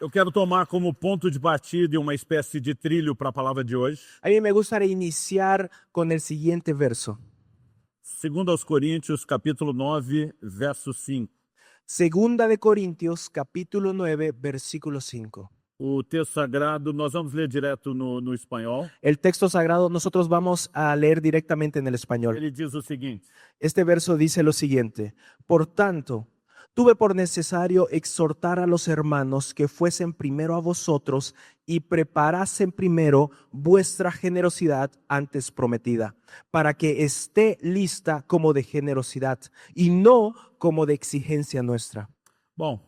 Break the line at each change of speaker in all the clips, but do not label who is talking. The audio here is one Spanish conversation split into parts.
Eu quero tomar como ponto de partida e uma espécie de trilho para a palavra de hoje,
A mí me gustaría iniciar con el siguiente verso.
2 aos Coríntios, capítulo 9, verso 5.
Segunda de Corintios, capítulo 9, versículo 5.
O texto sagrado, nós vamos ler direto no espanhol.
El texto sagrado nosotros vamos a leer directamente en el español.
Ele diz o seguinte:
Este verso dice lo siguiente: Por tanto, tuve por necesario exhortar a los hermanos que fuesen primero a vosotros y preparasen primero vuestra generosidad antes prometida, para que esté lista como de generosidad y no como de exigencia nuestra.
Bom,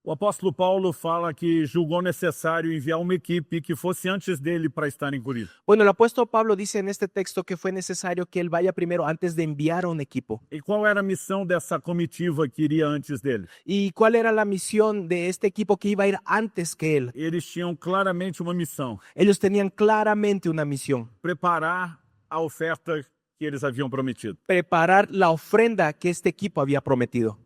o apóstolo Paulo fala que julgou necessário enviar uma equipe que fosse antes dele para estar em Corinto.
Bueno, el apóstol Pablo dice en este texto que fue necesario que él vaya primero antes de enviar a un equipo.
E qual era a missão dessa comitiva que iria antes dele?
¿Y cuál era la misión de este equipo que iba a ir antes que él?
Eles tinham claramente uma missão:
Ellos tenían claramente una misión:
preparar a oferta que eles haviam prometido.
preparar la ofrenda que este equipo había prometido.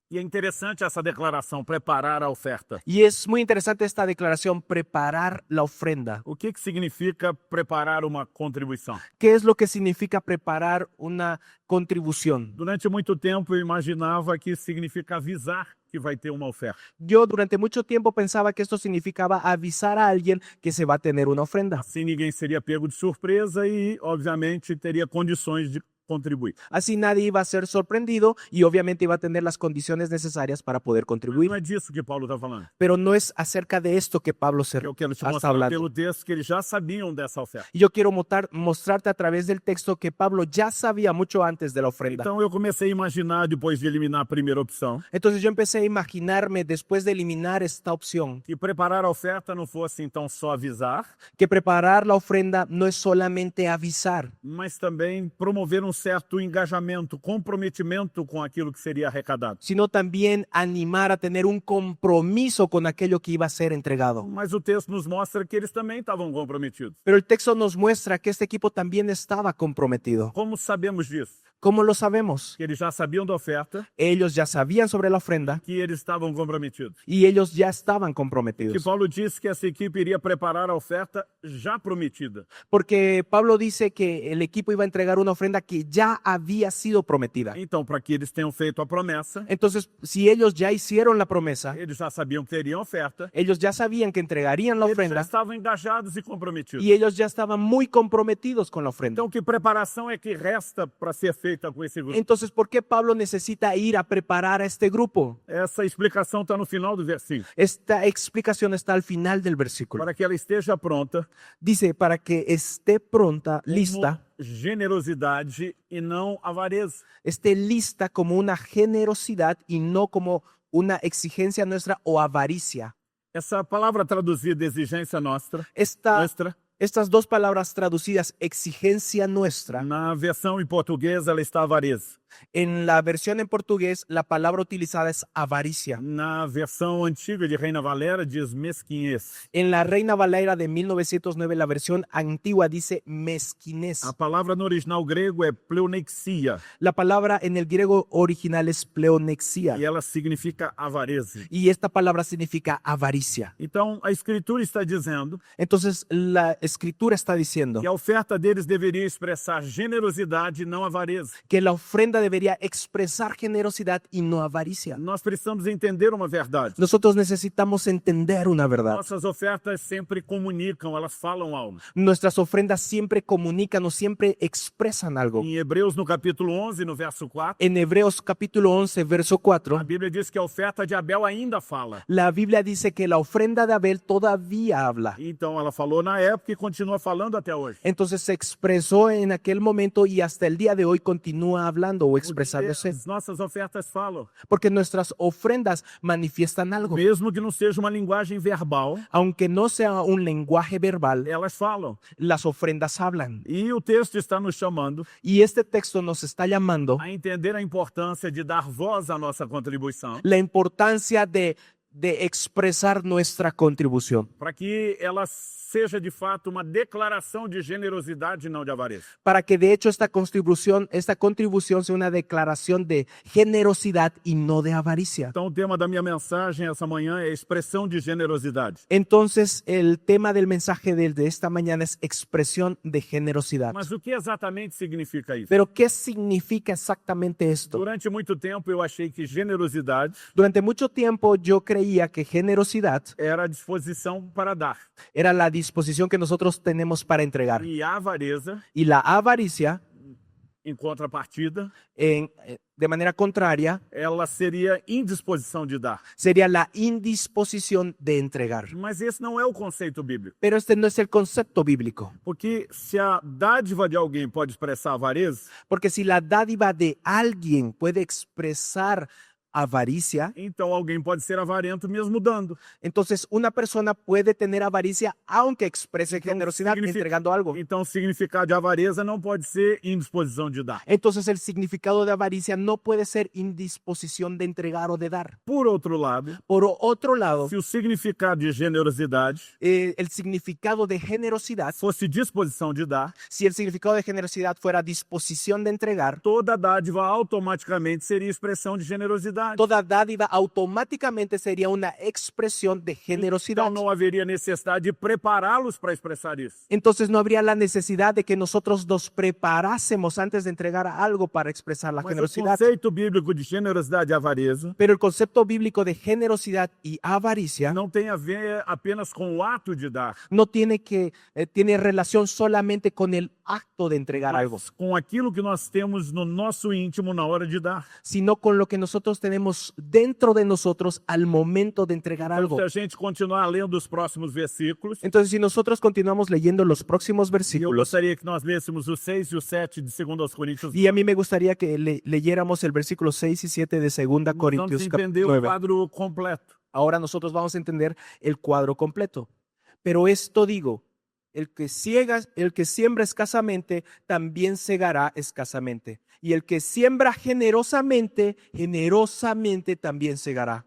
E é interessante essa declaração, preparar a oferta.
Y es muy interesante esta declaración, preparar la ofrenda.
O que significa preparar uma contribuição?
¿Qué es lo que significa preparar una contribución?
Durante muito tempo eu imaginava que significa avisar que vai ter uma oferta.
Yo durante mucho tiempo pensaba que esto significaba avisar a alguien que se va a tener una ofrenda.
Assim ninguém seria pego de surpresa e, obviamente, teria condições de contribuir.
Así nadie iba a ser sorprendido y obviamente iba a tener las condiciones necesarias para poder
Não
contribuir.
é disso que Paulo está falando.
Pero no es acerca de esto que Pablo
Eu quero te
está
mostrar
hablando.
pelo texto que eles já sabiam dessa oferta.
Y yo quiero mostrarte a través del texto que Pablo ya sabía mucho antes de la ofrenda.
Então eu comecei a imaginar, depois de eliminar a primeira opção,
Entonces yo empecé a imaginarme, después de eliminar esta opción,
que preparar a oferta não fosse então só avisar,
que preparar la ofrenda no es solamente avisar,
mas também promover um certo engajamento, comprometimento com aquilo que seria arrecadado.
sino también animar a tener un compromiso con aquello que iba a ser entregado.
Mas o texto nos mostra que eles também estavam comprometidos.
Pero el texto nos muestra que este equipo también estaba comprometido.
Como sabemos disso?
¿Cómo lo sabemos?
Que eles já sabiam da oferta,
Ellos ya sabían sobre la ofrenda
que eles estavam comprometidos.
y ellos ya estaban
Que
comprometidos.
Paulo disse que essa equipe iria preparar a oferta já prometida.
Porque Pablo dice que el equipo iba a entregar una ofrenda que ya había sido prometida.
Então, para que eles tenham feito a promessa,
Entonces, si ellos ya hicieron la promesa,
eles já sabiam que teriam oferta,
ellos ya sabían que entregarían la
eles já
ofrenda
estavam engajados e comprometidos.
y ellos ya estaban muy comprometidos con la ofrenda.
Então, que preparação é que resta para ser feita com esse grupo?
Entonces, ¿por qué Pablo necesita ir a preparar a este grupo?
Essa explicação está no final do versículo.
Esta explicación está al final del versículo.
Para que ela esteja pronta,
Dice, para que esté pronta, lista,
generosidade e não avareza.
esté lista como una generosidad y no como una exigencia nuestra o avaricia.
Essa palavra traduzida exigência nossa,
Estas dos palabras traducidas, exigencia nuestra,
na versão em português ela está avareza.
en la versión en portugués, la palabra utilizada es avaricia.
Na versão antiga de Reina Valera diz mesquinhez.
En la Reina Valera de 1909, la versión antigua dice mezquinez.
A palavra no original grego é pleonexia
La palabra en el griego original es pleonexia
e ela significa avareza.
y esta palabra significa avaricia.
Então, a escritura está dizendo
Entonces, la escritura está diciendo
que a oferta deles deveria expressar generosidade e não avareza.
que la ofrenda debería expresar generosidad y no avaricia.
Nós precisamos entender uma verdade.
Nosotros necesitamos entender una verdad.
Nossas ofertas sempre comunicam, elas falam algo.
Nuestras ofrendas siempre comunican o siempre expresan algo.
Em Hebreus, no capítulo 11, no verso 4,
En Hebreos capítulo 11, verso 4,
a Bíblia diz que a oferta de Abel ainda fala.
la Biblia dice que la ofrenda de Abel todavía habla.
Então, ela falou na época e continua falando até hoje.
Entonces se expresó en aquel momento y hasta el día de hoy continúa hablando o
Porque
expresándose.
as nossas ofertas falam.
Porque nuestras ofrendas manifiestan algo.
Mesmo que não seja uma linguagem verbal,
Aunque no sea un lenguaje verbal,
elas falam.
las ofrendas hablan.
E o texto está nos chamando
Y este texto nos está llamando
a entender a importância de dar voz à nossa contribuição,
la importancia de de expresar nuestra contribución,
para que ela seja de fato uma declaração de generosidade e não de avareza.
para que de hecho esta contribución sea una declaración de generosidad y no de avaricia.
Então o tema da minha mensagem essa manhã é expressão de generosidade.
Entonces, el tema del mensaje de esta mañana es expresión de generosidad.
Mas o que exatamente significa isso?
Pero, ¿qué significa exactamente esto?
Durante muito tempo eu achei que generosidade
Durante mucho tiempo yo creía que generosidad
era a disposição para dar.
era la disposición que nosotros tenemos para entregar.
E a avareza,
Y la avaricia,
em contrapartida,
de manera contraria,
ela seria indisposição de dar.
sería la indisposición de entregar.
Mas esse não é o conceito bíblico.
Pero este no es el concepto bíblico.
Porque se a dádiva de alguém pode expressar avareza,
Porque si la dádiva de alguien puede expresar avaricia,
então alguém pode ser avarento mesmo dando.
entonces una persona puede tener avaricia aunque exprese generosidad entregando algo.
Então o significado de avareza não pode ser indisposição de dar.
Entonces el significado de avaricia no puede ser indisposición de entregar o de dar.
Por outro lado,
Por otro lado,
se o significado de generosidade
el significado de generosidad,
fosse disposição de dar,
si el significado de generosidad fuera disposición de entregar,
toda dádiva automaticamente seria expressão de generosidade.
toda dádiva automáticamente sería una expresión de generosidad.
Então não haveria necessidade de prepará-los para expressar isso.
Entonces no habría la necesidad de que nosotros nos preparásemos antes de entregar algo para expresar la
Mas o
generosidad.
conceito bíblico de generosidade e avareza
Pero el concepto bíblico de generosidad y avaricia
não tem a ver apenas com o ato de dar,
no tiene relación solamente con el acto de entregar algo,
mas com aquilo que nós temos no nosso íntimo na hora de dar.
sino con lo que nosotros tenemos dentro de nosotros al momento de entregar algo.
Se a gente continuar lendo os próximos versículos,
Entonces, si nosotros continuamos leyendo los próximos
eu
versículos,
gostaria que nós lêssemos os 6 e o 7 de 2 Coríntios.
y a mí me gustaría que leyéramos el versículo 6 y 7 de 2
Vamos
Corintios
entender o
9.
quadro completo.
Ahora nosotros vamos a entender el cuadro completo. Pero esto digo, el que siembra escasamente, también segará escasamente. Y el que siembra generosamente, generosamente también segará.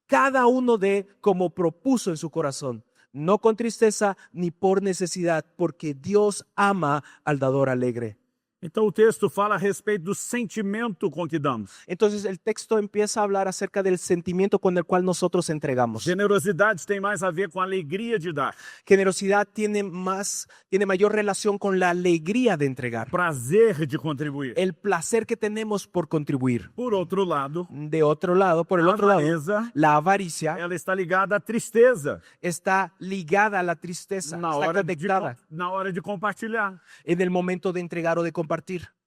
Cada uno dé como propuso en su corazón, no con tristeza ni por necesidad, porque Dios ama al dador alegre.
Então o texto fala a respeito do sentimento com que damos.
Entonces el texto empieza a hablar acerca del sentimiento con el cual nosotros entregamos.
Generosidade tem mais a ver com a alegria de dar,
Generosidad tiene mayor relación con la alegría de entregar,
prazer de contribuir.
el placer que tenemos por contribuir.
Por outro lado,
De otro lado, por el
a
otro lado,
avareza,
la avaricia
ela está ligada à tristeza
está ligada a la tristeza,
na
está
hora,
conectada
na hora de compartilhar.
en el momento de entregar o de compartir.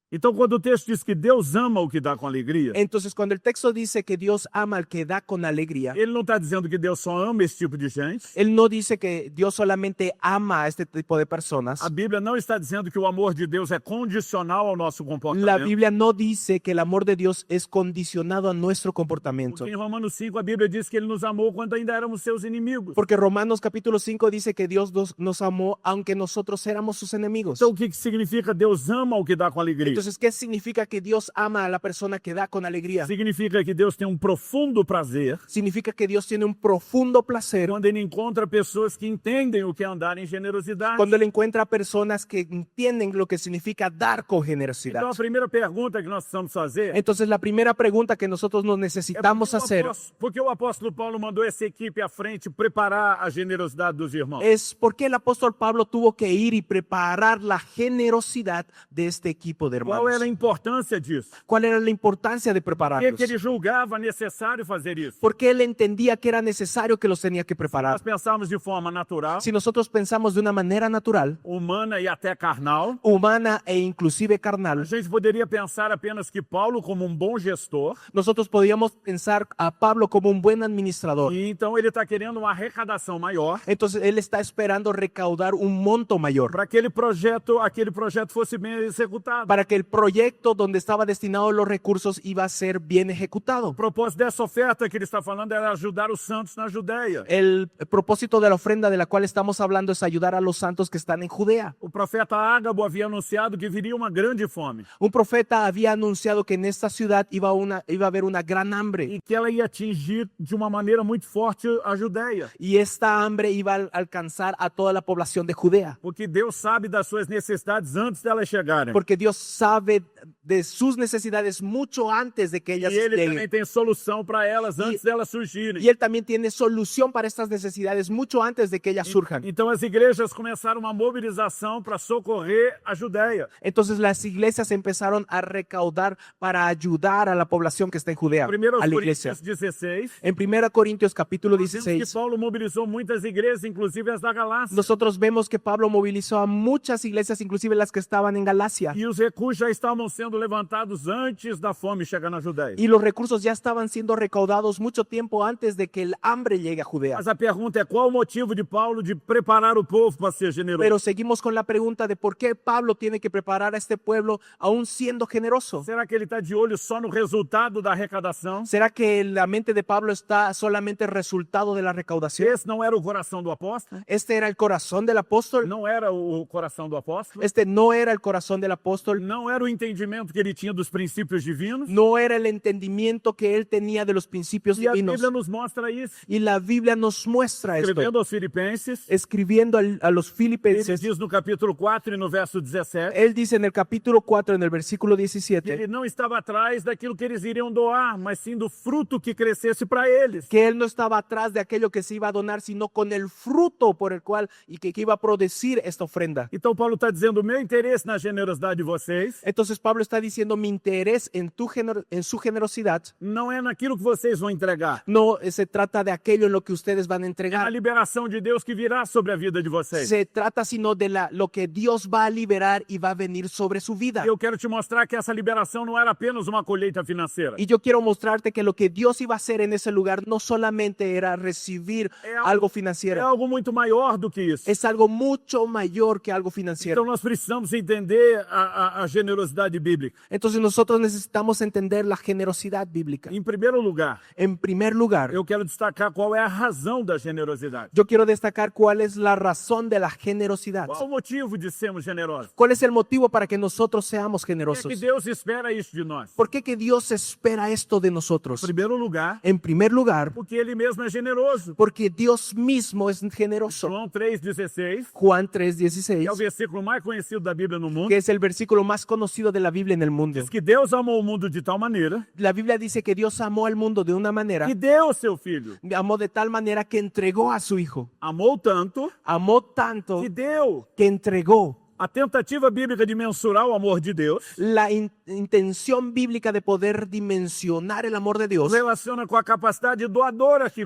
Então, quando o texto diz que Deus ama o que dá com alegria,
Entonces, cuando el texto dice que Dios ama al que da con alegría,
ele não está dizendo que Deus só ama esse tipo de gente.
Él no dice que Dios solamente ama a este tipo de personas.
A Bíblia não está dizendo que o amor de Deus é condicional ao nosso
La
comportamento.
Biblia no dice que el amor de Dios es condicionado a nuestro comportamiento.
Porque em Romanos 5 a Bíblia diz que ele nos amou quando ainda éramos seus inimigos.
Porque Romanos capítulo 5 dice que Dios nos amó aunque nosotros éramos sus enemigos.
Então, o que significa Deus ama o que dá com alegria?
Entonces, ¿qué significa que Dios ama a la persona que da con alegría?
Significa que Deus tem um profundo prazer
Significa que Dios tiene un profundo placer
quando ele encontra pessoas que entendem o que é andar em generosidade.
cuando Él encuentra personas que entienden lo que significa dar con generosidad.
Então, a primeira pergunta que nós precisamos fazer
Entonces, la primera pregunta que nosotros nos
é
necesitamos hacer
porque o apóstolo Paulo mandou essa equipe à frente preparar a generosidade dos irmãos.
es por qué el apóstol Pablo tuvo que ir y preparar la generosidad de este equipo de
Qual era a
hermanos.
importância disso?
¿Cuál era la importancia de
Por que
prepararlos?
ele julgava necessário fazer isso?
Porque él entendía que era necesario que los tenía que preparar.
Nós pensamos de forma natural,
Si nosotros pensamos de una manera natural,
humana e até carnal,
humana e inclusive
a
carnal,
gente poderia pensar apenas que Paulo, como um bom gestor,
nosotros podíamos pensar a Pablo como un buen administrador.
e então ele está querendo uma arrecadação maior
Entonces él está esperando recaudar un monto mayor
para que aquele projeto fosse bem executado.
para que el proyecto donde estaba destinado los recursos iba a ser bien ejecutado.
O propósito dessa oferta que ele está falando era ajudar os santos na Judéia.
El propósito de la ofrenda de la cual estamos hablando es ayudar a los santos que están en Judea.
O profeta Ágabo havia anunciado que viria uma grande fome
Un profeta había anunciado que en esta ciudad iba a haber una gran hambre
e que ela ia atingir de uma maneira muito forte a Judéia.
y esta hambre iba a alcanzar a toda la población de Judea.
Porque Deus sabe das suas necessidades antes delas chegarem.
Porque Dios sabe de sus necesidades mucho antes de que ellas
E ele
lleguen.
também tem solução para elas antes delas surgirem.
Y Él también tiene solución para estas necesidades mucho antes de que ellas surjan.
Então as igrejas começaram uma mobilização para socorrer a Judéia.
Entonces las iglesias empezaron a recaudar para ayudar a la población que está en Judea,
Primeiro
a
aos
la iglesia.
Coríntios 16,
En 1 Corintios capítulo
vemos que
16,
Paulo mobilizou muitas igrejas, inclusive as da Galácia.
nosotros vemos que Pablo movilizó a muchas iglesias, inclusive las que estaban en Galacia.
E os recursos já estavam sendo levantados antes da fome chegar na Judéia.
Y los recursos ya estaban siendo recaudados mucho tiempo antes de que el hambre llegue a Judea.
Mas a pergunta é qual o motivo de Paulo de preparar o povo para ser generoso?
Pero seguimos con la pregunta de por qué Pablo tiene que preparar a este pueblo aún siendo generoso.
Será que ele está de olho só no resultado da arrecadação?
¿Será que la mente de Pablo está solamente el resultado de la recaudación?
Esse não era o coração do apóstolo?
Este era el corazón del apóstol.
Não era o coração do apóstolo?
Este no era el corazón del apóstol.
Não era o entendimento que ele tinha dos princípios divinos?
No era el entendimiento que él tenía de los principios
E a
divinos.
Bíblia nos mostra isso.
Y la Biblia nos muestra esto.
Escrevendo aos Filipenses,
Escribiendo a los
ele
filipenses,
diz no capítulo 4 e no verso 17,
él dice en el capítulo 4, en el versículo
que
17,
ele não estava atrás daquilo que eles iriam doar, mas sim do fruto que crescesse para eles.
que él no estaba atrás de aquello que se iba a donar, sino con el fruto por el cual y que iba a producir esta ofrenda.
Então Paulo está dizendo, o meu interesse na generosidade de vocês
Entonces Pablo está diciendo, mi interés en su generosidad
não é naquilo que vocês vão entregar.
no se trata de aquello en lo que ustedes van a
É a
entregar.
liberação de Deus que virá sobre a vida de vocês.
Se trata sino de lo que Dios va a liberar y va a venir sobre su vida.
Eu quero te mostrar que essa liberação não era apenas uma colheita financeira.
Y yo quiero mostrarte que lo que Dios iba a hacer en ese lugar no solamente era recibir algo
É
financiero,
algo muito maior do que isso.
es algo mucho mayor que algo financiero.
Então nós precisamos entender a generosidade bíblica.
Entonces nosotros necesitamos entender la generosidad bíblica.
Em primeiro lugar,
En primer lugar,
eu quero destacar qual é a razão da generosidade.
yo quiero destacar cuál es la razón de la generosidad.
Qual o motivo de sermos generosos?
¿Cuál es el motivo para que nosotros seamos
Por que
generosos?
Deus espera isso de nós?
¿Por qué que Dios espera esto de nosotros?
Em primeiro lugar,
En primer lugar,
porque Ele mesmo é generoso.
porque Dios mismo es generoso.
João 3,16,
Juan
que é o
3:16,
versículo mais conhecido da Bíblia no mundo,
que es el versículo más conocido de la Biblia en el mundo.
diz que Deus amou o mundo de tal maneira
La Biblia dice que Dios amó al mundo de una manera,
que deu seu Filho.
amó de tal manera que entregó a su Hijo.
Amou tanto
Amó tanto
que deu.
que entregó.
A tentativa bíblica de mensurar o amor de Deus
La intención bíblica de poder dimensionar el amor de Dios
relaciona com a capacidade doadora que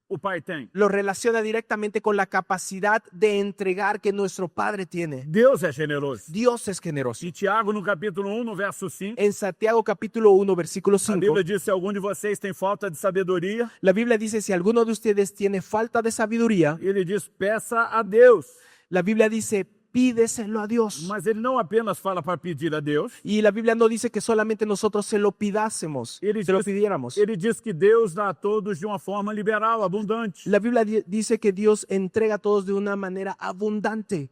o Pai tem.
lo relaciona directamente con la capacidad de entregar que nuestro Padre tiene.
Deus é generoso.
Dios es generoso.
E Tiago, no capítulo 1, no verso 5,
En Santiago capítulo 1, versículo
a
5,
Bíblia diz, se algum de vocês tem falta de sabedoria,
la Biblia dice, si alguno de ustedes tiene falta de sabiduría,
ele diz, peça a Deus.
la Biblia dice, pídeselo a Dios.
Mas ele não apenas fala para pedir a Deus,
Y la Biblia no dice que solamente nosotros se lo pidásemos,
ele
se lo
diz,
pidiéramos.
ele diz que Deus dá a todos de uma forma liberal, abundante.
La Biblia dice que Dios entrega a todos de una manera abundante.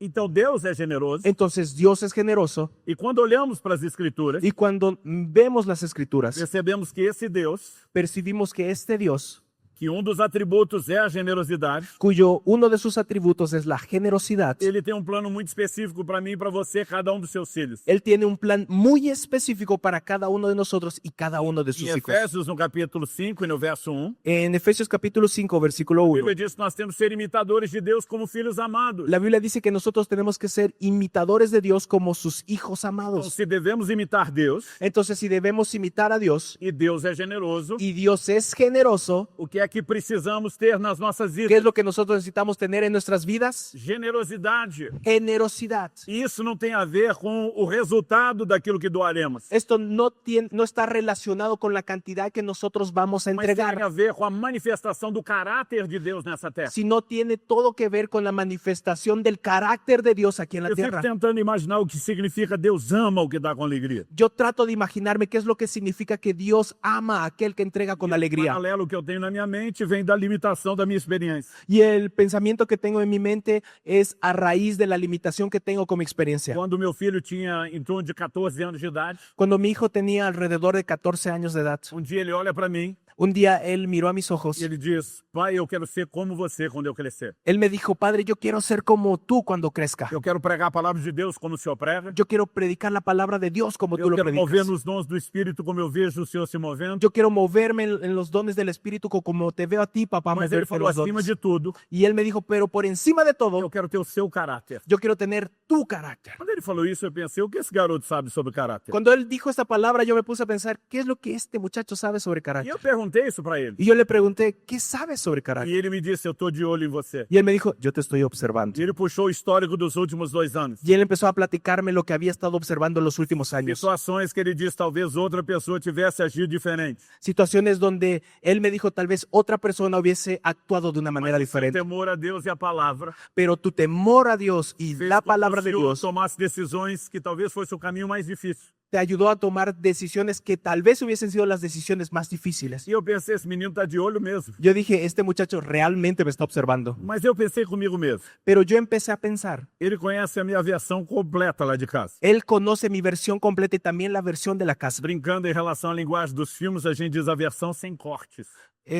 Então Deus é generoso.
Entonces Dios es generoso.
E quando olhamos para as Escrituras,
Y cuando vemos las escrituras,
percebemos que esse Deus,
percibimos que este Dios,
que dos atributos é a generosidade,
cuyo uno de sus atributos es la generosidad,
ele tem plano muito específico para mim e para você, cada dos seus filhos.
Él tiene un plan muy específico para cada uno de nosotros y cada uno de sus
Em
hijos.
Efésios, no capítulo 5 e no verso 1,
En Efesios capítulo 5, versículo
a
1,
Bíblia diz que nós temos que ser imitadores de Deus como filhos amados.
la Biblia dice que nosotros tenemos que ser imitadores de Dios como sus hijos
Então,
amados.
se devemos imitar Deus,
Entonces, si debemos imitar a Dios
e Deus é generoso,
y Dios es generoso,
o que é que precisamos ter nas nossas
¿Qué es
vidas?
lo que nosotros necesitamos tener en nuestras vidas?
Generosidade.
Generosidad.
E isso não tem a ver com o resultado daquilo que doaremos,
Esto no está relacionado con la cantidad que nosotros vamos a
mas tem
entregar,
a ver com a manifestação do caráter de Deus nessa terra.
sino tiene todo que ver con la manifestación del carácter de Dios aquí en la
Eu fico
tierra.
tentando imaginar o que significa Deus ama o que dá com alegria.
Yo trato de imaginarme qué es lo que significa que Dios ama a aquel que entrega con
O
alegría.
paralelo que eu tenho na minha mente vem da limitação da minha experiência.
Y el pensamiento que tengo en mi mente es a raíz de la limitación que tengo con mi experiencia.
Quando meu filho tinha em torno de 14 anos de idade,
Cuando mi hijo tenía alrededor de 14 años de edad,
dia ele olha para mim
un día él miró a mis ojos.
e ele diz: pai, eu quero ser como você quando eu crescer.
Él me dijo, Padre, yo quiero ser como tú cuando crezca.
Eu quero pregar a palavra de Deus como o Senhor prega.
Yo quiero predicar la palabra de Dios como tú
Eu
lo
quero mover
predicas.
nos dons do Espírito como eu vejo o Senhor se movendo.
Yo quiero moverme en los dones del Espíritu como te veo a ti, papá,
Mas ele
moverte en
falou
los
acima
dones.
de tudo,
Y él me dijo, pero por encima de
eu
todo,
quero ter o seu caráter.
yo quiero tener tu carácter.
Quando ele falou isso, eu pensei: o que esse garoto sabe sobre caráter?
Cuando él dijo esta palabra, yo me puse a pensar, ¿qué es lo que este muchacho sabe sobre
E
carácter?
eu perguntei isso para ele.
Y yo le pregunté, ¿qué sabes sobre
E
carácter?
ele me disse: eu estou de olho em você.
Y él me dijo, yo te estoy observando.
E ele puxou o histórico dos últimos 2 anos.
Y él empezó a platicarme lo que había estado observando en los últimos años.
Situações que ele disse talvez outra pessoa tivesse agido diferente.
Situaciones donde él me dijo, tal vez otra persona hubiese actuado de una manera
O
diferente.
temor a Deus e a palavra
Pero tu temor a Dios y
fez
la
com que
palabra
o
de
Senhor
Dios
tomasse decisões que talvez fosse o caminho mais difícil.
te ayudó a tomar decisiones que tal vez hubiesen sido las decisiones más difíciles.
E eu pensei: esse menino está de olho mesmo.
Yo dije, este muchacho realmente me está observando.
Mas eu pensei comigo mesmo:
Pero yo empecé a pensar,
ele conhece a minha versão completa lá de casa.
él conoce mi versión completa y también la versión de la casa.
Brincando em relação à linguagem dos filmes, a gente diz a versão sem cortes.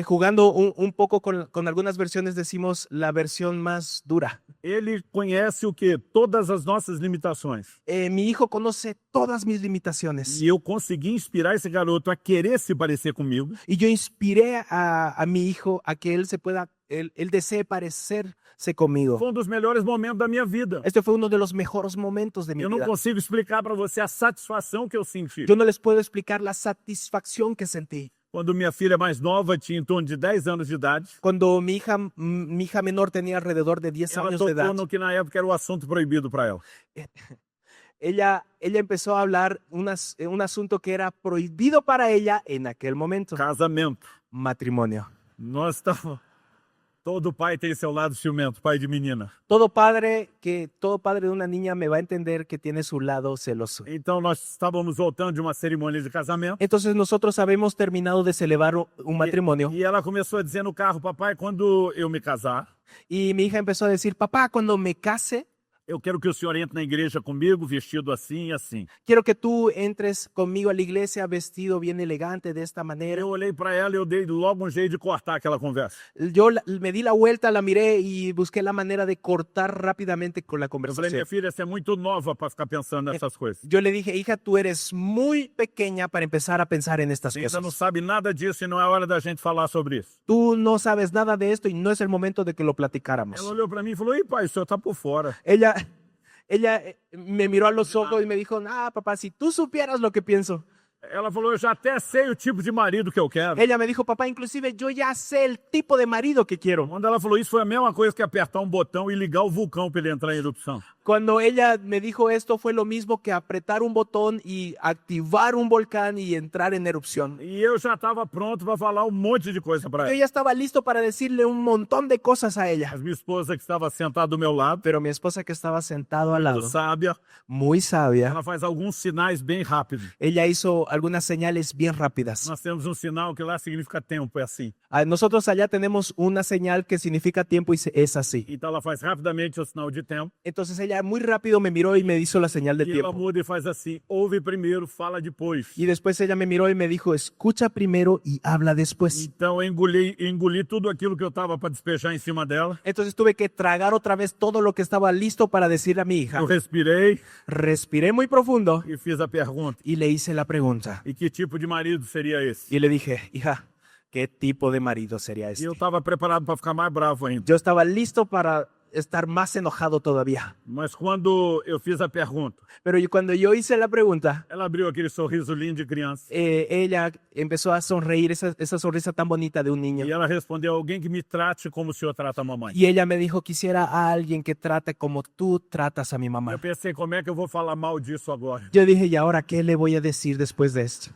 Jugando un poco con algunas versiones decimos la versión más dura.
Ele conhece o que? Todas as nossas limitações.
Mi hijo conoce todas mis limitaciones.
E eu consegui inspirar esse garoto a querer se parecer comigo.
Y yo inspiré a mi hijo a que él desee parecerse conmigo.
Foi dos melhores momentos da minha vida.
Este fue uno de los mejores momentos de mi
Eu não
vida.
consigo explicar para você a satisfação que eu senti.
Yo no les puedo explicar la satisfacción que sentí.
Quando minha filha mais nova tinha em torno de 10 anos de idade,
Cuando mi hija menor tenía alrededor de 10
ela
años de edad,
tocou no que na época era o assunto proibido para ela.
ella empezó a hablar un asunto que era prohibido para ella en aquel momento:
Casamento.
matrimonio.
Nós estamos... Todo pai tem seu lado ciumento, pai de menina.
Todo padre de una niña me va a entender que tiene su lado celoso.
Então nós estávamos voltando de uma cerimônia de casamento.
Entonces nosotros habíamos terminado de celebrar un matrimonio
E ela começou a dizer no carro: papai, quando eu me casar,
y mi hija empezó a decir, papá, cuando me case,
eu quero que o senhor entre na igreja comigo, vestido assim e assim.
quiero que tú entres conmigo a la iglesia vestido bien elegante de esta manera.
Eu olhei para ela e eu dei logo um jeito de cortar aquela conversa.
Yo me di la vuelta, la miré y busqué la manera de cortar rápidamente con la
Eu falei:
conversación.
minha filha, você é muito nova para ficar pensando nessas coisas.
Yo le dije, hija, tú eres muy pequeña para empezar a pensar en estas
Você ainda não
cosas.
sabe nada disso e não é hora da gente falar sobre isso.
Tú no sabes nada de esto y no es el momento de que lo platicáramos.
Ela olhou para mim e falou: ih, pai, o senhor está por fora.
Ella me miró a los ojos y me dijo, papá, si tú supieras lo que pienso.
Ela falou: eu já até sei o tipo de marido que eu quero.
Ella me dijo, papá, inclusive yo ya sé el tipo de marido que quiero.
Quando ela falou isso, foi a mesma coisa que apertar um botão e ligar o vulcão para ele entrar em erupção.
Cuando ella me dijo esto fue lo mismo que apretar un botón y activar un volcán y entrar en erupción.
E eu já estava pronto para falar um monte de coisa para
Yo
ela.
ya estaba listo para decirle un montón de cosas a ella.
Mas minha esposa, que estava sentada do meu lado,
Pero mi esposa, que estaba sentado al lado,
sábia,
muy sabia,
ela faz alguns sinais bem rápidos.
ella hizo algunas señales bien rápidas.
Nós temos um sinal que lá significa tempo, é assim.
Nosotros allá tenemos una señal que significa tiempo y es así.
Então ela faz rapidamente o sinal de tempo.
Entonces ella muy rápido me miró y me hizo la señal de
E ela
tiempo.
muda e faz assim: ouve primeiro, fala depois.
Y después ella me miró y me dijo, escucha primero y habla después.
Então eu engoli tudo aquilo que eu estava para despejar em cima dela.
Entonces tuve que tragar otra vez todo lo que estaba listo para decirle a mi hija.
Eu respirei
Respiré muy profundo
e fiz a pergunta:
y le hice la pregunta.
e que tipo de marido seria esse?
Y le dije, hija, ¿qué tipo de marido sería
E
este?
eu estava preparado para ficar mais bravo ainda.
Yo estaba listo para estar más enojado todavía.
Mas quando eu fiz a pergunta,
Pero cuando yo hice la pregunta,
ela abriu aquele sorriso lindo de criança
ella empezó a sonreír, esa sonrisa tan bonita de un
e
niño.
ela respondeu: alguém que me trate como o senhor trata a mamãe.
Y ella me dijo, quisiera a alguien que trate como tú tratas a mi mamá.
Eu pensei, como é que eu vou falar mal disso agora?
Yo dije, ¿y ahora qué le voy a decir después de esto?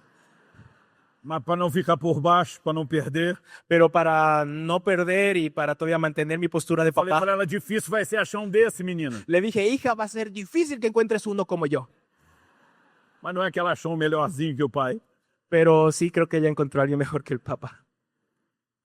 Mas para não ficar por baixo, para não perder,
Pero para no perder y para todavía mantener mi postura de
falei para
papá,
ela: difícil vai ser achar desse, menina.
le dije, hija, va a ser difícil que encuentres uno como yo.
Mas não é que ela achou melhorzinho que o pai.
Pero sí creo que ella encontró a alguien mejor que el papá.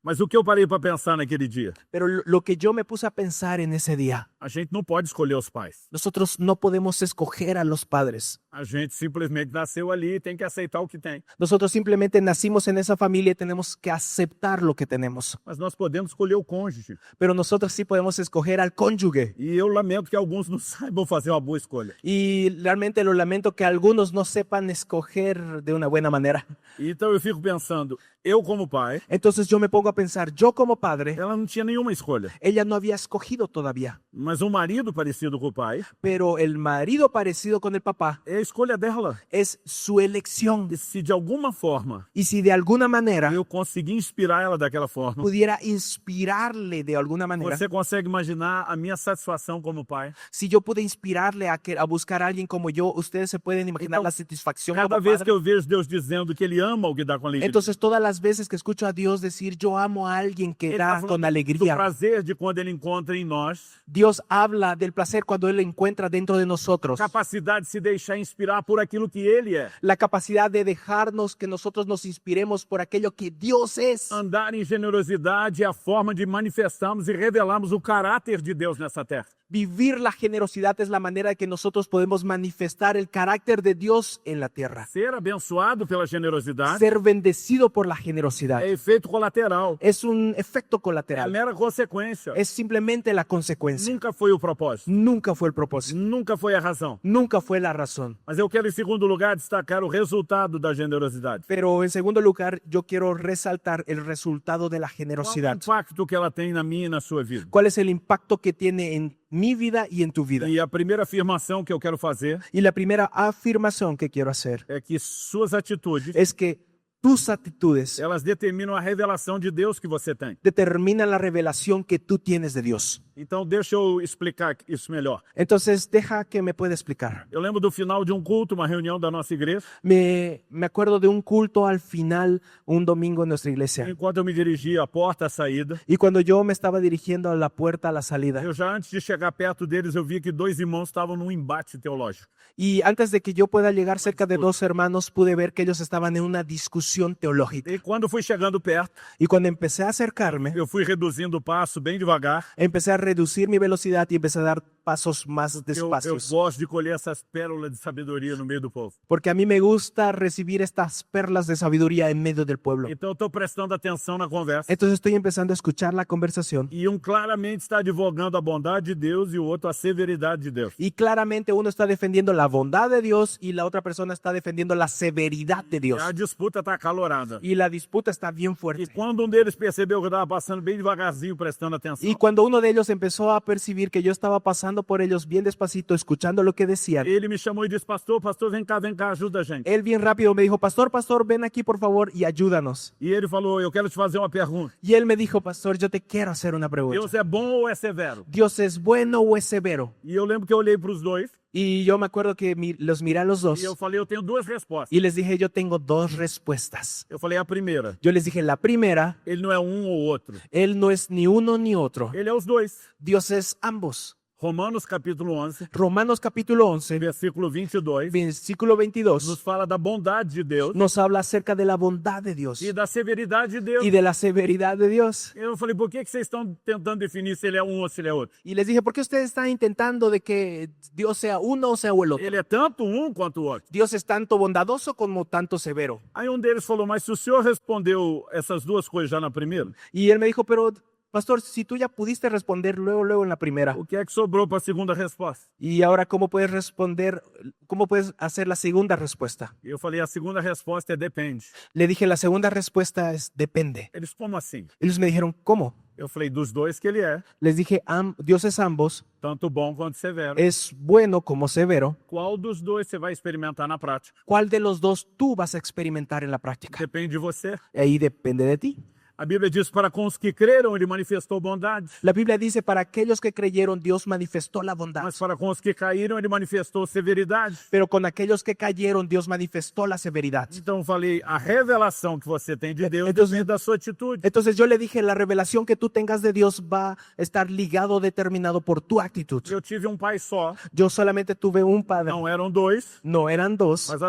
Mas o que eu parei para pensar naquele dia?
Pero lo que yo me puse a pensar en ese día,
A gente não pode escolher os pais.
nosotros no podemos escoger a los padres.
A gente simplesmente nasceu ali e tem que aceitar o que tem.
Nosotros simplemente nacimos en esa familia y tenemos que aceptar lo que tenemos.
Mas nós podemos escolher o cônjuge.
Pero nosotros sí podemos escoger al cónyuge.
E eu lamento que alguns não saibam fazer uma boa escolha.
Y realmente lo lamento que algunos no sepan escoger de una buena manera.
Então eu fico pensando, eu como pai,
Entonces yo me pongo a pensar, yo como padre,
ela não tinha nenhuma escolha.
ella no había escogido todavía.
Mas um marido parecido com o pai
Pero el marido parecido con el papá
é a escolha dela.
es su elección.
E se de alguma forma
Y si de alguna manera
eu conseguir inspirar ela daquela forma,
pudiera inspirarle de alguna manera,
você consegue imaginar a minha satisfação como pai?
si yo pude inspirarle a buscar a alguien como yo, ustedes se pueden imaginar la satisfacción
Cada
como
vez
padre.
que eu vejo Deus dizendo que Ele ama o que dá com alegria,
Entonces todas las veces que escucho a Dios decir yo amo a alguien que
Ele
da
tá falando
con
do
alegría,
prazer de quando Ele encontra em nós
Dios habla del placer cuando Él encuentra dentro de nosotros,
capacidade de se deixar inspirar por aquilo que Ele é.
la capacidad de dejarnos que nosotros nos inspiremos por aquello que Dios es.
Andar em generosidade é a forma de manifestarmos e revelarmos o caráter de Deus nessa terra.
Vivir la generosidad es la manera de que nosotros podemos manifestar el carácter de Dios en la tierra.
Ser abençoado pela generosidade
Ser bendecido por la generosidad
é efeito colateral,
es un efecto
é a
colateral,
mera consequência.
es simplemente la consecuencia.
Nunca foi o propósito,
Nunca fue el propósito,
nunca foi a razão.
nunca fue la razón.
Mas eu quero, em segundo lugar, destacar o resultado da generosidade.
Pero en segundo lugar, yo quiero resaltar el resultado de la
Qual o
generosidad.
impacto que ela tem na minha e na sua vida?
¿Cuál es el impacto que tiene en mi vida y en tu vida?
E a primeira afirmação que eu quero fazer
Y la primera afirmación que quiero hacer
é que suas atitudes,
es que tus actitudes
elas determinam a revelação de Deus que você tem.
determinan la revelación que tú tienes de Dios.
Então, deixa eu explicar isso melhor.
Entonces, deja que me pueda explicar.
Eu lembro do final de um culto, uma reunião da nossa igreja,
Me acuerdo de un culto al final, un domingo en nuestra iglesia.
enquanto eu me dirigia à porta à saída,
Y cuando yo me estaba dirigiendo a la puerta a la salida,
eu já antes de chegar perto deles, eu vi que dois irmãos estavam num embate teológico.
y antes de que yo pueda llegar cerca de dos hermanos, pude ver que ellos estaban en una discusión teológica.
E quando fui chegando perto,
Y cuando empecé a acercarme,
eu fui reduzindo o passo bem devagar.
empecé a reducir mi velocidad y empecé a dar pasos más
Eu
despacios.
gosto de colher essas pérolas de sabedoria no meio do povo.
Porque a mí me gusta recibir estas perlas de sabiduría en medio del pueblo.
Então eu estou prestando atenção na conversa.
Entonces estoy empezando a escuchar la conversación.
E um claramente está advogando a bondade de Deus e o outro a severidade de Deus.
Y claramente uno está defendiendo la bondad de Dios y la otra persona está defendiendo la severidad de Dios.
A disputa está acalorada.
Y la disputa está bien
E
fuerte.
quando um deles percebeu que eu estava passando bem devagarzinho, prestando atenção,
Y cuando uno de ellos empezó a percibir que yo estaba pasando por ellos bien despacito, escuchando lo que decían,
ele me chamou e disse: Pastor, vem cá, ajuda a gente.
él bien rápido me dijo, pastor, ven aquí por favor y ayúdanos.
E ele falou: Eu quero te fazer uma pergunta.
Y él me dijo, pastor, yo te quiero hacer una pregunta.
Deus é bom ou é severo?
¿Dios es bueno o es severo?
E eu lembro que eu olhei para os dois
Y yo me acuerdo que los miré a los dos
e eu falei: Eu tenho duas respostas.
y les dije, yo tengo dos respuestas.
Eu falei: A primeira,
Yo les dije, la primera,
ele não é um ou outro.
él no es ni uno ni otro.
Ele é os dois.
Dios es ambos.
Romanos capítulo 11,
Romanos capítulo 11,
versículo 22,
versículo
nos
22,
fala da bondade de Deus
nos habla acerca de la bondad de Dios
e da severidade de Deus.
y de la severidad de Dios.
Eu falei: Por que vocês estão tentando definir se ele é um ou se ele é outro?
Y les dije, ¿por qué ustedes están intentando de que Dios sea uno o sea el otro?
Ele é tanto um quanto o outro.
Dios es tanto bondadoso como tanto severo.
Aí um deles falou: Mas se o senhor respondeu essas duas coisas já na primeira,
Y él me dijo, pero pastor, si tú ya pudiste responder luego en la primera,
o que é que sobrou para a segunda resposta?
y ahora cómo puedes responder, cómo puedes hacer la segunda respuesta?
E eu falei: A segunda resposta é depende.
Le dije, la segunda respuesta es depende.
Eles, como assim?
Ellos me dijeron, ¿cómo?
Eu falei, dos dois que ele é,
Les dije, Dios es ambos,
tanto bom quanto severo.
es bueno como severo.
Qual dos dois você vai experimentar na prática?
¿Cuál de los dos tú vas a experimentar en la práctica?
Depende de você.
Ahí depende de ti.
A Bíblia diz, para com os que creram, ele manifestou bondade.
La Biblia dice, para aquellos que creyeron, Dios manifestó la bondad.
Mas para com os que caíram, ele manifestou severidade.
Pero con aquellos que cayeron, Dios manifestó la severidad.
Então eu falei, a revelação que você tem de Deus
Então-
depende da sua atitude.
Entonces yo le dije, la revelación que tú tengas de Dios va a estar ligado, determinado por tu actitud.
Eu tive um pai só,
Yo solamente tuve un padre,
não eram dois,
no eran dos,
mas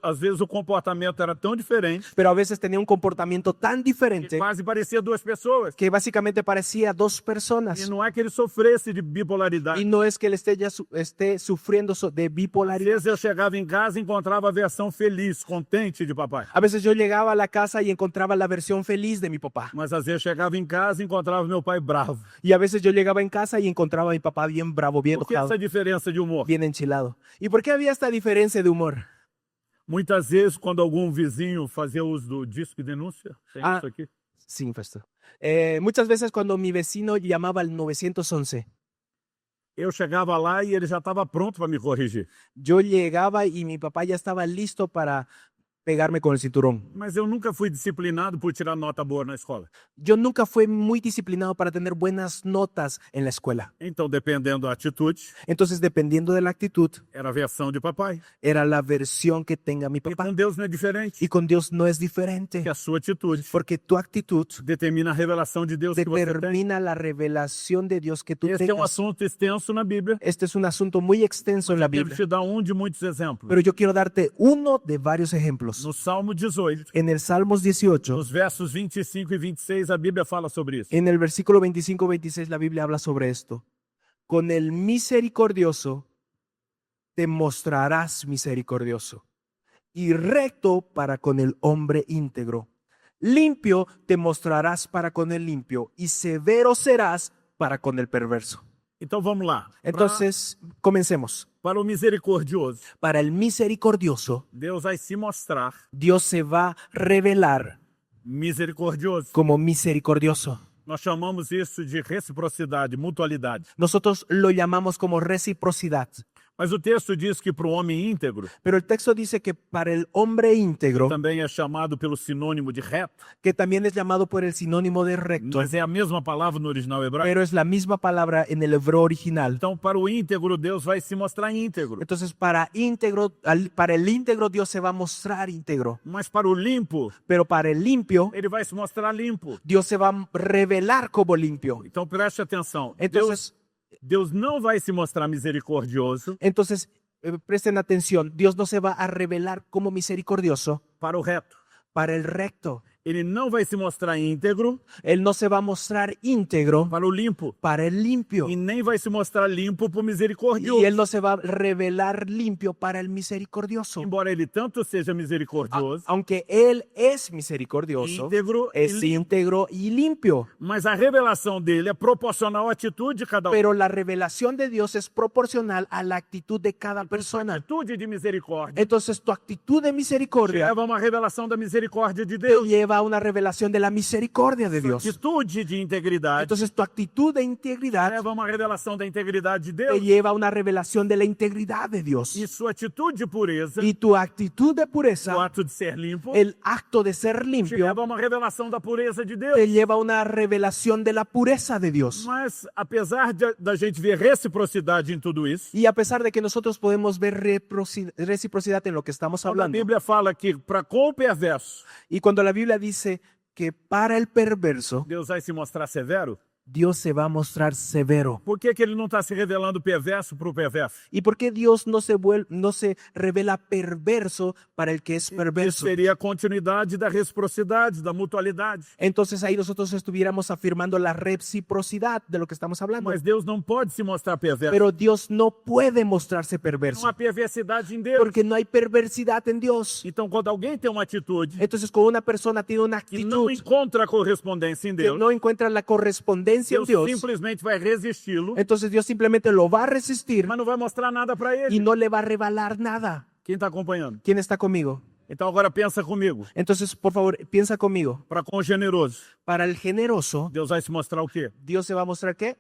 às vezes o comportamento era tão diferente
pero a veces tenía un comportamiento tan
que
diferente
quase parecia duas pessoas.
que básicamente parecía dos
E
personas.
não é que ele sofresse de
Y
bipolaridade.
no es que él esté sufriendo de
Às
bipolaridad.
vezes eu chegava em casa e encontrava a versão feliz, contente de papai.
A veces yo llegaba a la casa y encontraba la versión feliz de mi papá.
Mas às vezes eu chegava em casa e encontrava meu pai bravo.
Y a veces yo llegaba en casa y encontraba a mi papá bien bravo, bien
Por que
enojado,
essa diferença de humor?
bien enchilado. ¿Y por qué había esta diferencia de humor?
Muitas vezes, quando algum vizinho fazia uso do disco de denúncia, tem
Ah.
isso aqui,
Sí, pastor. Muchas veces cuando mi vecino llamaba al 911,
eu chegava lá e ele já estava pronto para me corrigir.
yo llegaba y mi papá ya estaba listo para pegarme con el cinturón.
Mas eu nunca fui disciplinado por tirar nota boa na escola.
Yo nunca fui muy disciplinado para tener buenas notas en la escuela.
Então, dependendo da atitude,
Entonces, dependiendo de la actitud,
era a versão de papai.
era la versión que tenga mi
E
papá.
com Deus não é diferente.
Y con Dios no es diferente,
Que a sua atitude
porque tu actitud
determina a revelação de Deus que você tem.
determina la revelación de Dios que tú
Esse é um
tengas.
assunto extenso na Bíblia.
Este es un asunto muy extenso en la
Devo
Biblia,
te dar de muitos exemplos.
pero yo quiero darte uno de varios ejemplos.
No Salmo 18,
En el Salmos 18,
nos versos 25 e 26, a Bíblia fala sobre isso.
en el versículo 25-26, la Biblia habla sobre esto. Con el misericordioso te mostrarás misericordioso y recto para con el hombre íntegro. Limpio te mostrarás para con el limpio y severo serás para con el perverso.
Então vamos lá.
Entonces, comencemos.
Para o misericordioso,
Para el misericordioso,
Deus vai se mostrar
Dios se va a revelar
misericordioso.
como misericordioso.
Nós chamamos isso de reciprocidade, mutualidade.
Nosotros lo llamamos como reciprocidad.
Mas o texto diz que para o homem íntegro,
Pero el texto dice que para el hombre íntegro,
também é chamado pelo sinônimo de reto,
que también es llamado por el sinónimo de recto,
mas é a mesma palavra no original hebraico.
pero es la misma palabra en el hebreo original.
Então, para o íntegro, Deus vai se mostrar íntegro.
Entonces, para el íntegro Dios se va a mostrar íntegro,
Mas para o limpo,
pero para el limpio
ele vai se mostrar limpo.
Dios se va a revelar como limpio.
Então, preste atenção.
Entonces,
Deus não vai se mostrar misericordioso
presten atención, Dios no se va a revelar como misericordioso
para o reto.
para el recto.
Ele não vai se mostrar íntegro
Él no se va a mostrar íntegro
para o limpo.
para el limpio.
E nem vai se mostrar limpo para o
Y
misericordioso.
Él no se va a revelar limpio para el misericordioso.
Embora ele tanto seja misericordioso,
Aunque Él es misericordioso,
íntegro,
es íntegro y limpio.
mas a revelação dele é proporcional à atitude de cada um.
Pero la revelación de Dios es proporcional a la actitud de cada
A
persona.
atitude de misericórdia
Entonces tu actitud de misericordia
leva a uma revelação da misericórdia de
te
Deus.
lleva a una revelación de la misericordia de
Sua
Dios.
atitude de integridade
Entonces tu actitud de integridad
leva a uma revelação da integridade de
te
Deus.
lleva a una revelación de la integridad de Dios.
E sua atitude de pureza,
Y tu actitud de
o
pureza,
ato de ser limpo,
el acto de ser
te
limpio,
leva a uma revelação da pureza de Deus.
te lleva a una revelación de la pureza de Dios.
Mas, apesar da gente ver reciprocidade em tudo isso,
Y a pesar de que nosotros podemos ver reciprocidad en lo que estamos
quando a
hablando,
Bíblia fala que para com o perverso,
y cuando la Biblia dice que para el perverso,
Deus vai se mostrar severo,
Dios se va a mostrar severo.
por que ele não está se revelando perverso para o perverso?
¿Y por qué Dios no se revela perverso para el que es
Isso
perverso?
seria a continuidade da reciprocidade, da mutualidade.
Entonces ahí nosotros estuviéramos afirmando la reciprocidad de lo que estamos hablando.
Mas Deus não pode se mostrar perverso.
Pero Dios no puede mostrarse
Não
perverso
há perversidade em Deus.
porque no hay perversidad en Dios.
Então, quando alguém tem uma atitude
Entonces cuando una persona tiene una
que não
actitud
encontra correspondência em
que
Deus,
no encuentra la correspondencia en
Deus
Dios,
simplesmente vai resisti-lo,
entonces Dios simplemente lo va a resistir
mas não vai mostrar nada para
y
ele.
no le va a revelar nada.
Quem está acompanhando?
¿Quién está conmigo?
Então agora pensa comigo.
Entonces, por favor, piensa conmigo.
Para com o generoso,
Para el generoso,
Deus vai se mostrar o quê?
Dios se va a mostrar qué.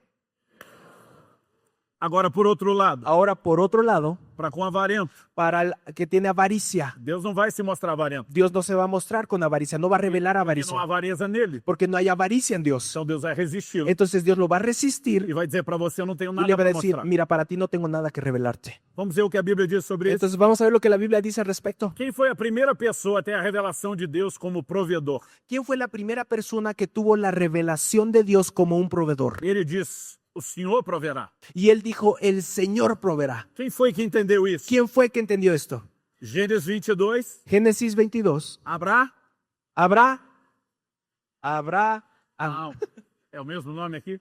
Agora, por outro lado,
Ahora, por otro lado,
para com o avarento,
para el que tiene avaricia,
Deus não vai se mostrar avarento.
Dios no se va a mostrar con avaricia, no va a revelar
Porque
avaricia,
não há avareza nele.
porque no hay avaricia en Dios.
Então Deus vai resistir.
Entonces Dios lo va a resistir
E vai dizer para você, eu não tenho
y
nada
le va a
para
decir,
mostrar.
mira, para ti no tengo nada que revelarte.
Vamos ver o que a Bíblia diz sobre isso.
Entonces vamos a ver lo que la Biblia dice al respecto.
Quem foi a primeira pessoa a ter a revelação de Deus como provedor?
¿Quién fue la primera persona que tuvo la revelación de Dios como un proveedor?
Ele diz, o Senhor proverá.
Y él dijo, el Señor proveerá.
Quem foi que entendeu isso?
¿Quién fue que entendió esto?
Gênesis 22,
Génesis 22.
Abrá.
Habrá.
Não, é o mesmo nome aqui?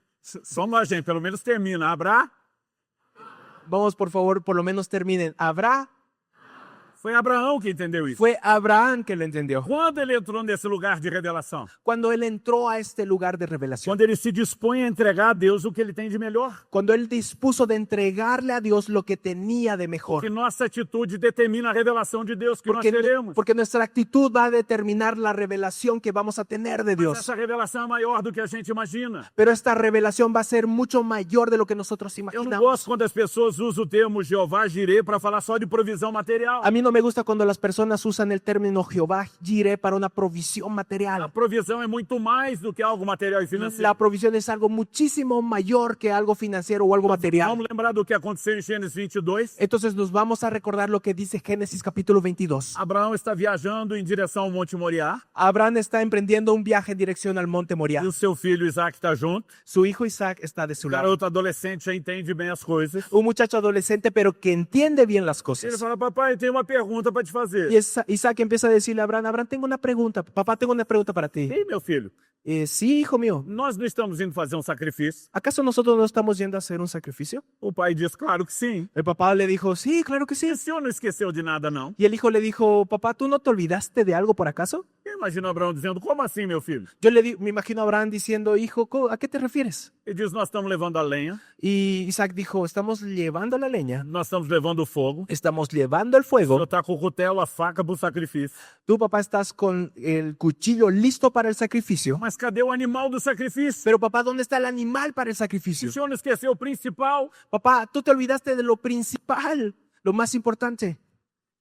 Vamos lá, gente, pelo menos termina. Abrá.
Vamos, por favor, por lo menos terminen. Habrá.
Foi Abraão que entendeu isso.
Fue Abraham que lo entendió.
Quando ele entrou nesse lugar de revelação?
Cuando él entró a este lugar de revelación.
Quando ele se dispõe a entregar a Deus o que ele tem de melhor.
Cuando él dispuso de entregarle a Dios lo que tenía de mejor.
Que nossa atitude determina a revelação de Deus que nós teremos.
Porque nuestra actitud va a determinar la revelación que vamos a tener de
Mas
Dios.
essa revelação é maior do que a gente imagina.
Pero esta revelación va a ser mucho mayor de lo que nosotros
Eu não
imaginamos.
gosto quando as pessoas usam o termo Jeová Jireh para falar só de provisão material.
A mí no me gusta cuando las personas usan el término Jehová Jireh para una provisión
A
material.
provisão é muito mais do que algo material e financeiro.
La provisión es algo muchísimo mayor que algo financiero o algo material.
Vamos lembrar do que aconteceu em Gênesis 22?
Entonces nos vamos a recordar lo que dice Génesis capítulo 22.
Abraão está viajando em direção ao Monte Moriá
Abraham está emprendiendo un viaje en dirección al monte Moriah.
e o seu filho Isaac está junto.
Su hijo Isaac está de su
O
lado.
garoto adolescente já entende bem as coisas.
Un muchacho adolescente pero que entiende bien las
Ele
cosas.
fala, papai, tem uma pergunta para te fazer.
Y Isaac empieza a decirle a Abraham, Abraham, tengo una pregunta. Papá, tengo una pregunta para ti.
Ei, meu filho,
Sí, hijo mío.
nós não estamos indo fazer sacrifício?
¿Acaso nosotros no estamos yendo a hacer un sacrificio?
O pai diz, claro que sim.
El papá le dijo, sí, claro que sí.
E o senhor não esqueceu de nada, não?
Y el hijo le dijo, papá, ¿tú no te olvidaste de algo por acaso?
Eu imagino Abraão dizendo, como assim, meu filho?
Me imagino a Abraham diciendo, hijo, ¿a qué te refieres?
Ele diz, nós estamos levando a lenha,
Y Isaac dijo, estamos llevando la leña,
nós estamos levando o fogo.
estamos llevando el
O senhor
fuego.
está com o cutelo, a faca para o sacrifício.
Tú, papá, estás con el cuchillo listo para el sacrificio.
Mas cadê o animal do sacrifício?
Pero papá, ¿dónde está el animal para el
O
sacrificio?
senhor não esqueceu o principal?
Papá, tú te olvidaste de lo principal, lo más importante.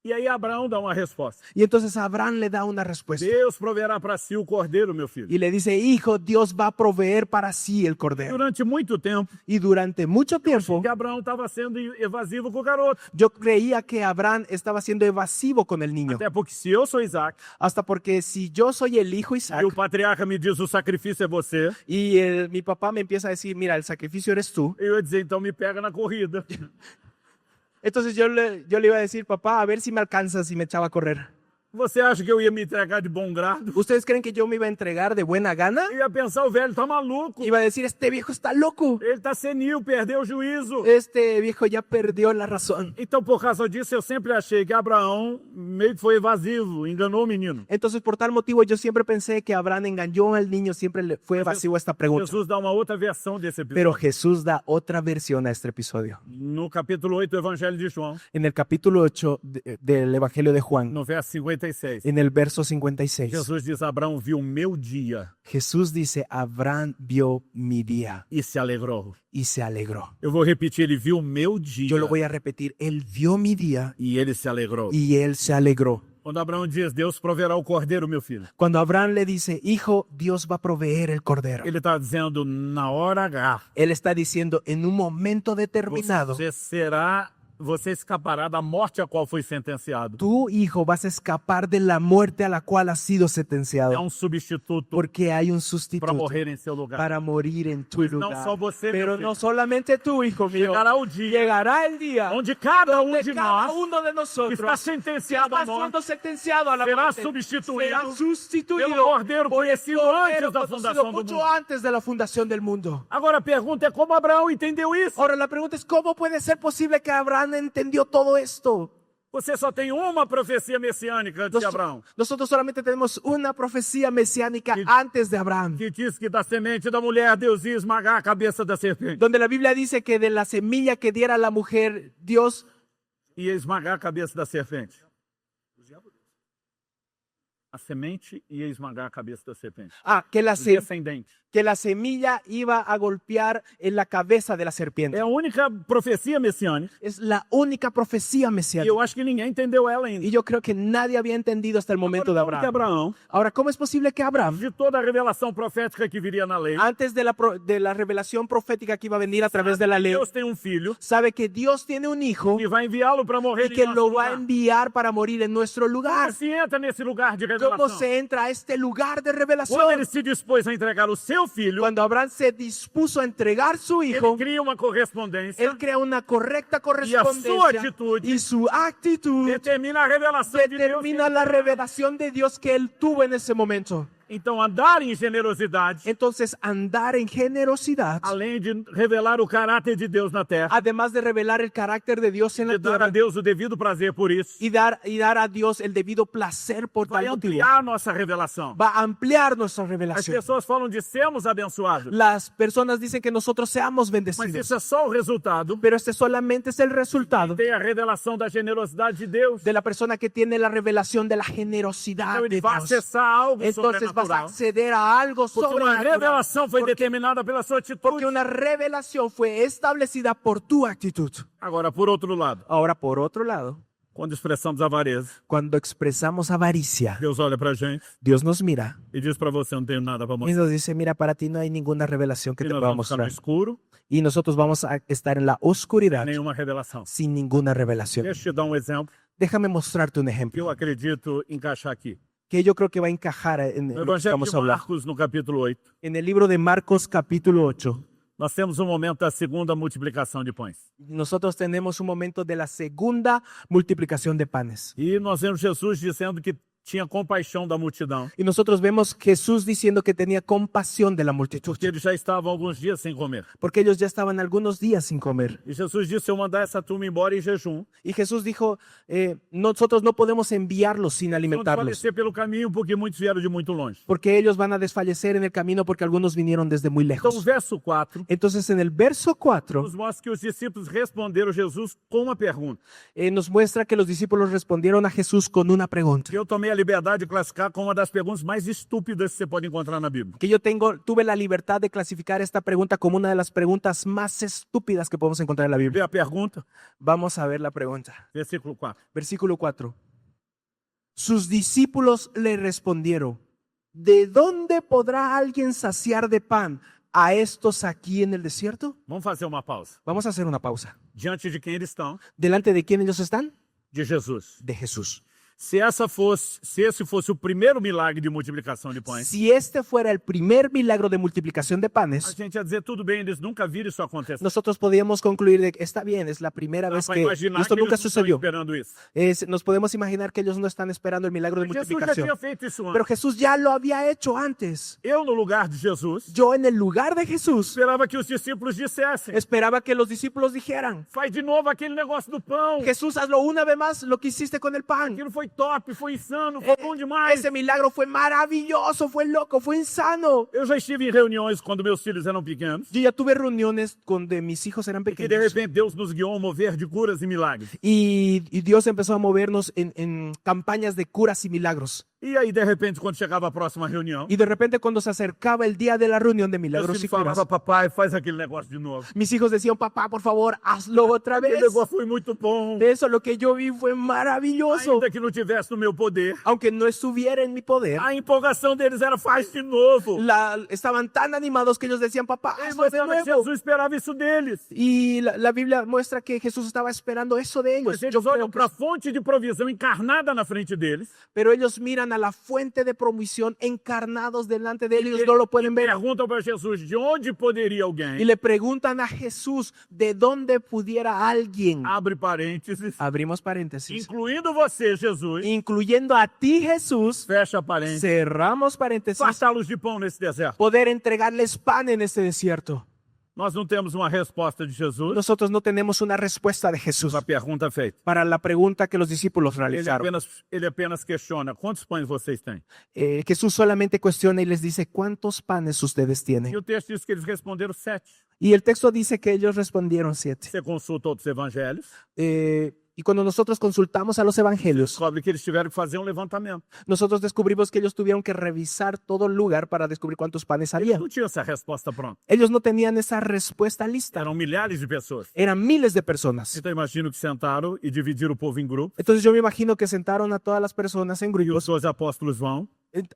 E aí Abraão dá uma resposta.
Y entonces Abraham le da una respuesta.
Deus proverá para si o cordeiro, meu filho.
Y le dice, hijo, Dios va a proveer para sí el cordero.
Durante muito tempo,
Y durante mucho tiempo,
que Abraão estava sendo evasivo com o garoto.
yo creía que Abraham estaba siendo evasivo con el niño.
Até porque se eu sou Isaac
Hasta porque si yo soy el hijo Isaac
e o patriarca me diz o sacrifício é você,
y mi papá me empieza a decir, mira, el sacrificio eres tú.
eu ia dizer, então me pega na corrida.
Entonces yo le iba a decir, papá, a ver si me alcanzas y me echaba a correr.
Você acha que eu ia me entregar de bom grado?
¿Ustedes creen que yo me iba a entregar de buena gana?
Eu ia pensar, o velho tá maluco.
Iba a decir, este viejo está loco.
Ele tá senil, perdeu o juízo.
Este viejo ya perdió la razón.
Então, por causa disso, eu sempre achei que Abraão meio que foi evasivo, enganou o menino.
Entonces, por tal motivo, yo siempre pensé que Abraham engañó al niño, siempre le fue evasivo a esta pregunta.
Jesus dá uma outra versão desse episódio.
Pero Jesús da otra versión a este episodio.
No capítulo 8 do Evangelho de João,
En el capítulo 8 del Evangelio de Juan,
no verso 56,
en el verso 56,
Jesus diz, Abraão viu o meu dia
Jesús dice, Abraham vio mi día
e se alegrou.
y se alegró.
Eu vou repetir, ele viu o meu dia
Yo lo voy a repetir, él vio mi día
e ele se alegrou.
y él se alegró.
Quando Abraão diz, Deus proverá o cordeiro, meu filho,
Cuando Abraham le dice, hijo, Dios va a proveer el cordero.
ele está dizendo, na hora H,
Él está diciendo, en un momento determinado,
você escapará da morte a qual foi sentenciado.
tu hijo vas a escapar de la muerte a la cual has sido
É
sentenciado.
substituto
Porque hay un
para
sustituto
morrer em seu lugar.
para morir en tu
Não
lugar.
só você, meu
Pero
filho.
no solamente tú, hijo mío.
Chegará o dia
Llegará el día
onde cada um
donde
de
cada
nós
uno de
que
nosotros
está sentenciado
está
à morte
siendo sentenciado a la
será
muerte.
substituído
Será sustituido
pelo cordeiro
por el
conhecido
cordero
antes da
conocido
fundação do
mucho
mundo.
antes de la fundación del mundo.
Agora a pergunta é como Abraão entendeu isso?
Ahora la pregunta es, ¿cómo puede ser posible que Abraham entendió todo esto?
Você só tem uma profecia messiânica de Abraão,
Nosotros solamente tenemos una profecía mesiánica antes de Abraham,
que diz que da semente da mulher Deus ia esmagar a cabeça da serpente.
donde la Biblia dice que de la semilla que diera la mujer, Dios
Ia esmagar a cabeça da serpente. A semente ia esmagar a cabeça da serpente.
Que
Os descendentes.
la semilla iba a golpear en la cabeza de la serpiente.
É a única profecia messiânica.
Es la única profecía
E
mesiánica.
eu acho que ninguém entendeu ela ainda.
Y yo creo que nadie había entendido hasta el momento de
Como que
Abraham.
Abraão,
Ahora, ¿cómo es posible que Abraham,
de toda a revelação profética que viria na lei,
antes de la revelación profética que iba a venir a través de la ley,
Deus tem um filho
sabe que Dios tiene un hijo
e vai enviá-lo para morrer
y que
em
lo
nosso
va a
lugar?
enviar para morir en nuestro
Como
lugar?
se entra nesse lugar de
¿Cómo
revelação?
se entra a este lugar de
Quando
revelación?
ele se dispôs a entregar o seu filho,
Cuando Abraham se dispuso a entregar su
ele
hijo,
cria uma correspondência
él crea una correcta
su
correspondencia
actitud
y su actitud
determina a revelação de Deus.
determina la revelación de Dios que él tuvo en ese momento.
Então, andar em generosidade,
Entonces, andar en generosidad,
além de revelar o caráter de Deus na terra,
además de revelar el carácter de Dios en
de
la
dar a
tierra
Deus o devido prazer por isso,
y dar a Dios el debido placer por
vai
tal motivo,
ampliar nossa revelação.
va a ampliar nuestra
As
revelación.
pessoas falam de sermos abençoados,
Las personas dicen que nosotros seamos
mas
bendecidos,
isso é só o resultado
pero este solamente es el resultado
de ter a revelação da generosidade de Deus.
de la persona que tiene la revelación de la generosidad
Então,
de
ele vai
Dios.
acessar algo
Entonces vas a
sobrenatural.
acceder a algo
Porque uma
sobrenatural.
revelação foi determinada pela sua atitude.
Porque una revelación fue establecida por tu actitud.
Agora, por outro lado,
Ahora, por otro lado,
quando expressamos avareza,
cuando expresamos avaricia,
Deus olha pra gente
Dios nos mira
e diz pra você, não tenho nada pra
y
mostrar.
nos dice, mira, para ti no hay ninguna revelación que
E
te
nós
pueda
vamos ficar no
mostrar.
escuro,
Y nosotros vamos a estar en la oscuridad
nenhuma revelação.
sin ninguna revelación.
Deixa eu te dar um exemplo
Déjame mostrarte un
que
ejemplo
eu acredito encaixar aqui.
que yo creo que va a encajar en
No
lo que
Evangelho
estamos
de
hablando.
Marcos, no capítulo 8,
En el libro de Marcos capítulo 8,
nós temos um momento da segunda multiplicação de pães.
nosotros tenemos un momento de la segunda multiplicación de panes.
E nós vemos Jesus dizendo que tinha compaixão da multidão,
Y nosotros vemos Jesús diciendo que tenía compasión de la multitud,
porque eles já estavam alguns dias sem comer.
porque ellos ya estaban algunos días sin comer.
E Jesus disse, se eu mandar essa turma embora em jejum,
Y Jesús dijo, nosotros no podemos enviarlos sin
vão
alimentarlos,
desfalecer pelo caminho, porque muitos vieram de muito longe.
porque ellos van a desfallecer en el camino porque algunos vinieron desde muy
Então, o
lejos.
verso 4
Entonces en el verso 4
nos mostra que os discípulos responderam Jesus com uma pergunta.
nos muestra que los discípulos respondieron a Jesús con una pregunta.
Que eu tomei a liberdade de classificar como uma das perguntas mais estúpidas que você pode encontrar na Bíblia.
Que tuve la libertad de clasificar esta pregunta como una de las preguntas más estúpidas que podemos encontrar en la
Vê
Biblia.
a pergunta,
Vamos a ver la pregunta.
versículo 4.
Versículo 4. Sus discípulos le respondieron, ¿de dónde podrá alguien saciar de pan a estos aquí en el desierto?
Vamos fazer uma pausa.
Vamos a hacer una pausa.
Diante de quem eles estão?
¿Delante de quién ellos están?
De Jesus.
De Jesús.
Se esse fosse o primeiro milagre de multiplicação de pães,
Si este fuera el primer milagro de multiplicación de
a
panes,
gente ia dizer, tudo bem, eles nunca viram isso acontecer.
nosotros podríamos concluir de que está bien, es la primera
Dá
vez
para
que
imaginar
esto
que
nunca
eles não estão
sucedió.
esperando isso.
Nos podemos imaginar que ellos no están esperando el milagro de
Jesus já
multiplicación.
tinha feito isso
Pero
antes.
Jesús ya lo había hecho antes.
Eu, no lugar de Jesus,
Yo en el lugar de Jesús
esperava que os discípulos dissessem,
esperaba que los discípulos dijeran,
faz de novo aquele negócio do pão.
Jesús, hazlo una vez más lo que hiciste con el pan.
Aquilo foi top, foi insano, foi bom demais.
Ese milagro fue maravilloso, fue loco, fue insano.
Eu já estive em reuniões quando meus filhos eram pequenos,
Yo ya tuve reuniones cuando mis hijos eran
que de
pequeños
repente Deus nos guiou a mover de curas e milagres.
y Dios empezó a movernos en campañas de curas y milagros.
E aí, de repente, quando chegava a próxima reunião,
Y de repente cuando se acercaba el día de la reunión de
meus
milagros y
filhos
curas,
falavam, papai, faz aquele negócio de novo.
mis hijos decían, papá, por favor, hazlo otra
Aquele
vez.
negócio foi muito bom.
De eso lo que yo vi fue maravilloso.
Ainda que não tivesse no meu poder,
Aunque no estuviera en mi poder,
a empolgação deles era faz de novo.
estaban tan animados que ellos decían, papá,
Eles
hazlo de
mostravam que
nuevo.
Jesus esperava isso deles.
Y la Biblia muestra que Jesús estaba esperando eso de ellos.
Mas eles olham para a fonte de provisão encarnada na frente deles
Pero ellos miran a la fuente de provisión encarnados delante de ellos, no lo pueden ver.
perguntam para Jesus de onde poderia
Y
alguém,
le preguntan a Jesús de dónde pudiera alguien,
abre parênteses,
abrimos paréntesis,
incluindo você, Jesus,
incluyendo a ti Jesús,
fecha parênteses,
cerramos paréntesis,
fartá-los de pão nesse deserto.
poder entregarles pan en este desierto.
Nós não temos uma resposta de Jesus
Nosotros no tenemos una respuesta de Jesús
para a pergunta feita.
para la pregunta que los discípulos
Ele
realizaron.
apenas questiona, quantos pães vocês têm?
Jesús solamente cuestiona y les dice, ¿cuántos panes ustedes tienen?
E o texto diz que eles responderam 7.
Y el texto dice que ellos respondieron 7.
Você consulta outros evangelhos,
Y cuando nosotros consultamos a los evangelios,
descobre que eles tiveram que fazer um levantamento.
nosotros descubrimos que ellos tuvieron que revisar todo el lugar para descubrir cuántos panes
Eles
había.
não tinham essa resposta pronta.
Ellos no tenían esa respuesta lista.
Eram milhares de pessoas.
Eran miles de personas.
Então imagino que sentaram e dividiram o povo em grupos.
Entonces yo me imagino que sentaron a todas las personas en
E os
grupos.
12 apóstolos vão,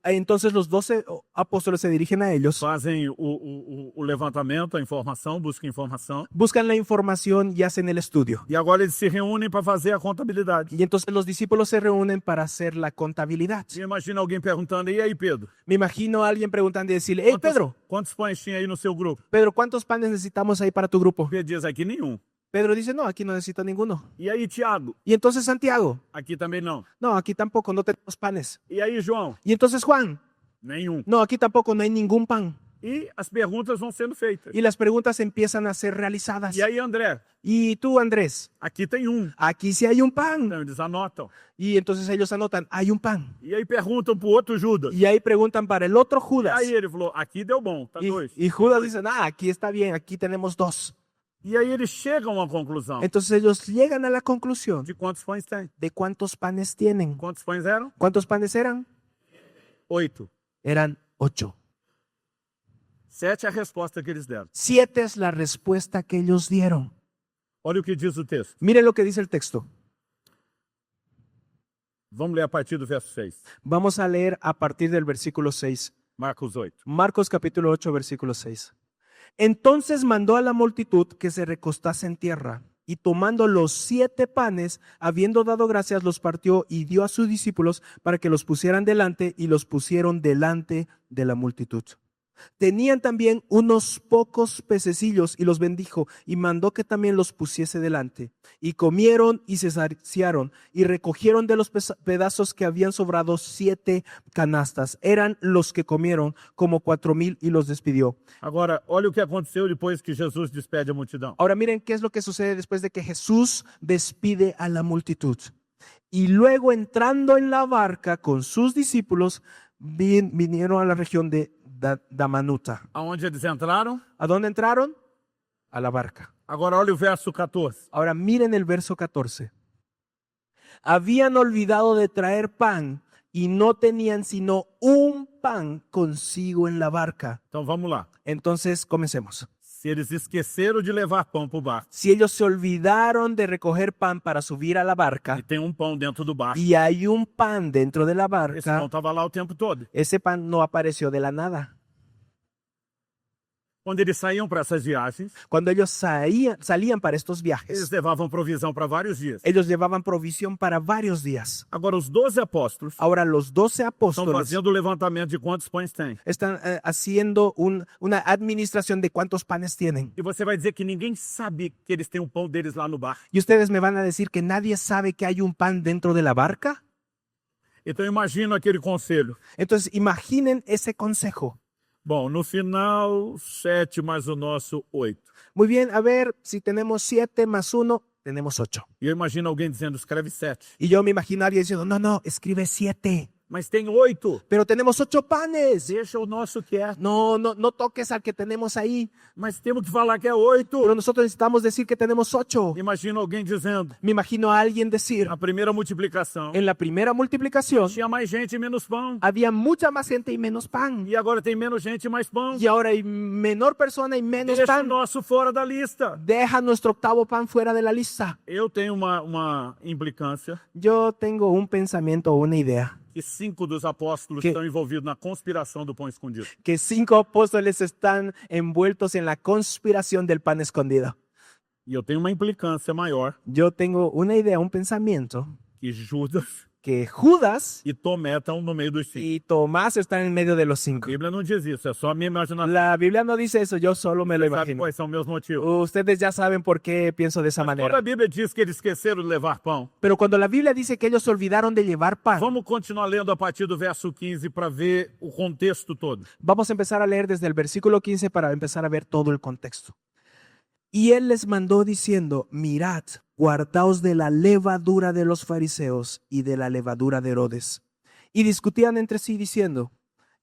Entonces los 12 apóstoles se dirigen a ellos,
fazem o levantamento, a informação, buscam informação.
buscan la información y hacen el estudio.
E agora eles se reúnem para fazer a contabilidade.
Y entonces los discípulos se reúnen para hacer la contabilidad.
E imagina alguém perguntando, e aí, Pedro?
Me imagino a alguien preguntando y decirle, hey
Quantos pães tinha aí no seu grupo?
Pedro, ¿cuántos panes necesitamos ahí para tu grupo?
Pedro diz, aqui nenhum.
Pedro dice, no, aquí no necesito ninguno.
E aí, Tiago?
Y entonces Santiago,
Aqui também não.
no, aquí tampoco, no tenemos panes.
E aí, João?
Y entonces Juan,
Nenhum.
no, aquí tampoco, no hay ningún pan.
E as perguntas vão sendo feitas.
Y las preguntas empiezan a ser realizadas.
E aí, André?
Y tú, Andrés,
Aqui tem um.
aquí sí hay un pan.
Então eles anotam.
Y entonces ellos anotan, hay un pan.
E aí perguntam pro outro Judas.
Y ahí preguntan para el otro
E
Judas.
aí ele falou, aqui deu bom, tá dois.
Y Judas dice, aquí está bien, aquí tenemos 2.
E aí eles chegam à conclusão
Entonces ellos llegan a la conclusión
de quantos pães tem.
de cuántos panes tienen.
Quantos pães eram?
¿Cuántos panes eran?
8.
Eran 8.
7 é a resposta que eles deram.
7 es la respuesta que ellos dieron.
Olha o que diz o texto.
Miren lo que dice el texto.
Vamos ler a partir do verso 6.
Vamos a leer a partir del versículo 6.
Marcos 8.
Marcos capítulo 8, versículo 6. Entonces mandó a la multitud que se recostase en tierra, y tomando los 7 panes, habiendo dado gracias, los partió y dio a sus discípulos para que los pusieran delante, y los pusieron delante de la multitud. Tenían también unos pocos pececillos y los bendijo y mandó que también los pusiese delante. Y comieron y se saciaron y recogieron de los pedazos que habían sobrado 7 canastas. Eran los que comieron como 4,000 y los despidió.
Agora, olha o que aconteceu depois que Jesus despede a multidão.
Ahora miren qué es lo que sucede después de que Jesús despide a la multitud. Y luego entrando en la barca con sus discípulos, vinieron a la región de Damanuta.
Aonde eles entraram?
¿A dónde entraron? A la barca.
Agora olha o verso 14.
Ahora miren el verso 14. Habían olvidado de traer pan y no tenían sino un pan consigo en la barca.
Então vamos lá.
Entonces comencemos.
Se eles esqueceram de levar pão para o barco,
Si ellos se olvidaron de recoger pan para subir a la barca
e tem um pão dentro do barco,
y hay un pan dentro de la
esse pão
barca,
estava lá o tempo todo.
ese pan no apareció de la nada.
Quando eles saíam para essas viagens,
Cuando ellos salían para estos
eles
viajes,
levavam provisão para vários dias.
ellos llevaban provisión para varios días.
Agora, os 12 apóstolos
Ahora los 12
estão
apóstoles
fazendo o levantamento de quantos pães tem.
están haciendo una administración de cuántos panes tienen.
E você vai dizer que ninguém sabe que eles têm o pão deles lá no barco.
¿Y ustedes me van a decir que nadie sabe que hay un pan dentro de la barca?
Então imagina aquele conselho.
Entonces imaginen ese consejo.
Bom, no final, 7 mais o nosso 8.
Muy bien, a ver, si tenemos 7 más 1, tenemos 8.
E eu imagino alguém dizendo, escreve 7.
Y yo me imagino a alguien diciendo, no, escribe 7.
Mas tem 8.
Pero tenemos 8 panes.
Deixa o nosso quieto.
No toques al que tenemos ahí.
Mas temos que falar que é 8.
Pero nosotros necesitamos decir que tenemos 8.
Imagina alguém dizendo,
Me imagino a alguien decir,
na primeira multiplicação,
en la primera multiplicación
tinha mais gente e menos pão.
había mucha más gente y menos pan.
E agora tem menos gente e mais pão.
Y ahora hay menor persona y menos
Deixa o
pan.
nosso fora da lista.
Deja nuestro octavo pan fuera de la lista.
Eu tenho uma implicância
Yo tengo un pensamiento o una idea.
que 5 dos apóstolos
Que-
estão envolvidos na conspiração do pão escondido.
Que 5 apóstoles están envueltos en la conspiración del pan escondido.
E eu tenho uma implicância maior
Yo tengo una idea, un pensamiento,
que Judas
que Judas
e Tomé estão no meio dos 5.
y Tomás están en medio de los 5.
A Bíblia não diz isso, é só a minha imaginação.
La Biblia no dice eso, yo solo me lo
Você sabe
imagino.
quais são meus motivos.
Ustedes ya saben por qué pienso de esa
Mas quando
manera.
a Bíblia diz que eles esqueceram de levar pão,
Pero cuando la Biblia dice que ellos se olvidaron de llevar pan,
vamos continuar lendo a partir do verso 15 para ver o contexto todo.
vamos a empezar a leer desde el versículo 15 para empezar a ver todo el contexto. Y él les mandó diciendo, mirad, guardaos de la levadura de los fariseos y de la levadura de Herodes. Y discutían entre sí diciendo,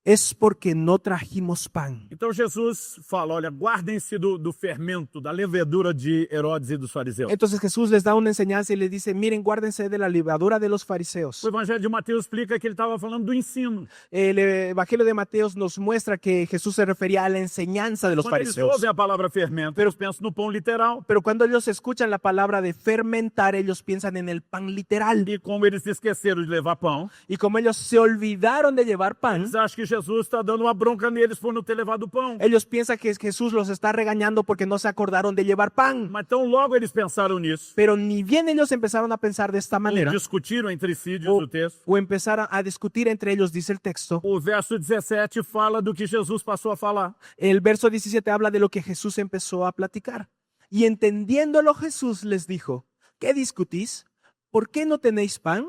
es porque no trajimos pan.
Então Jesus fala, olha, guardem-se do fermento, da levedura de Herodes e dos fariseus.
Entonces Jesús les da una enseñanza y les dice, miren, guárdense de la levadura de los fariseos.
O Evangelho de Mateus explica que ele estava falando do ensino.
El Evangelio de Mateo nos muestra que Jesús se refería a la enseñanza de los
Quando eles
fariseos.
ouvem a palavra fermento, eles pensam no pão literal.
Pero cuando ellos escuchan la palabra de fermentar, ellos piensan en el pan literal.
E como eles se esqueceram de levar pão,
Y como ellos se olvidaron de llevar pan,
eles acham que Jesus está dando uma bronca neles por não ter levado pão.
ellos piensan que Jesús los está regañando porque no se acordaron de llevar pan.
Mas tão logo eles pensaram nisso,
Pero ni bien ellos empezaron a pensar de esta
ou
manera,
discutiram entre si, diz
o,
o texto,
o empezaron a discutir entre ellos, dice el texto.
o verso 17 fala do que Jesus passou a falar.
El verso 17 habla de lo que Jesús empezó a platicar. Y entendiéndolo Jesús les dijo, ¿qué discutís? ¿Por qué no tenéis pan?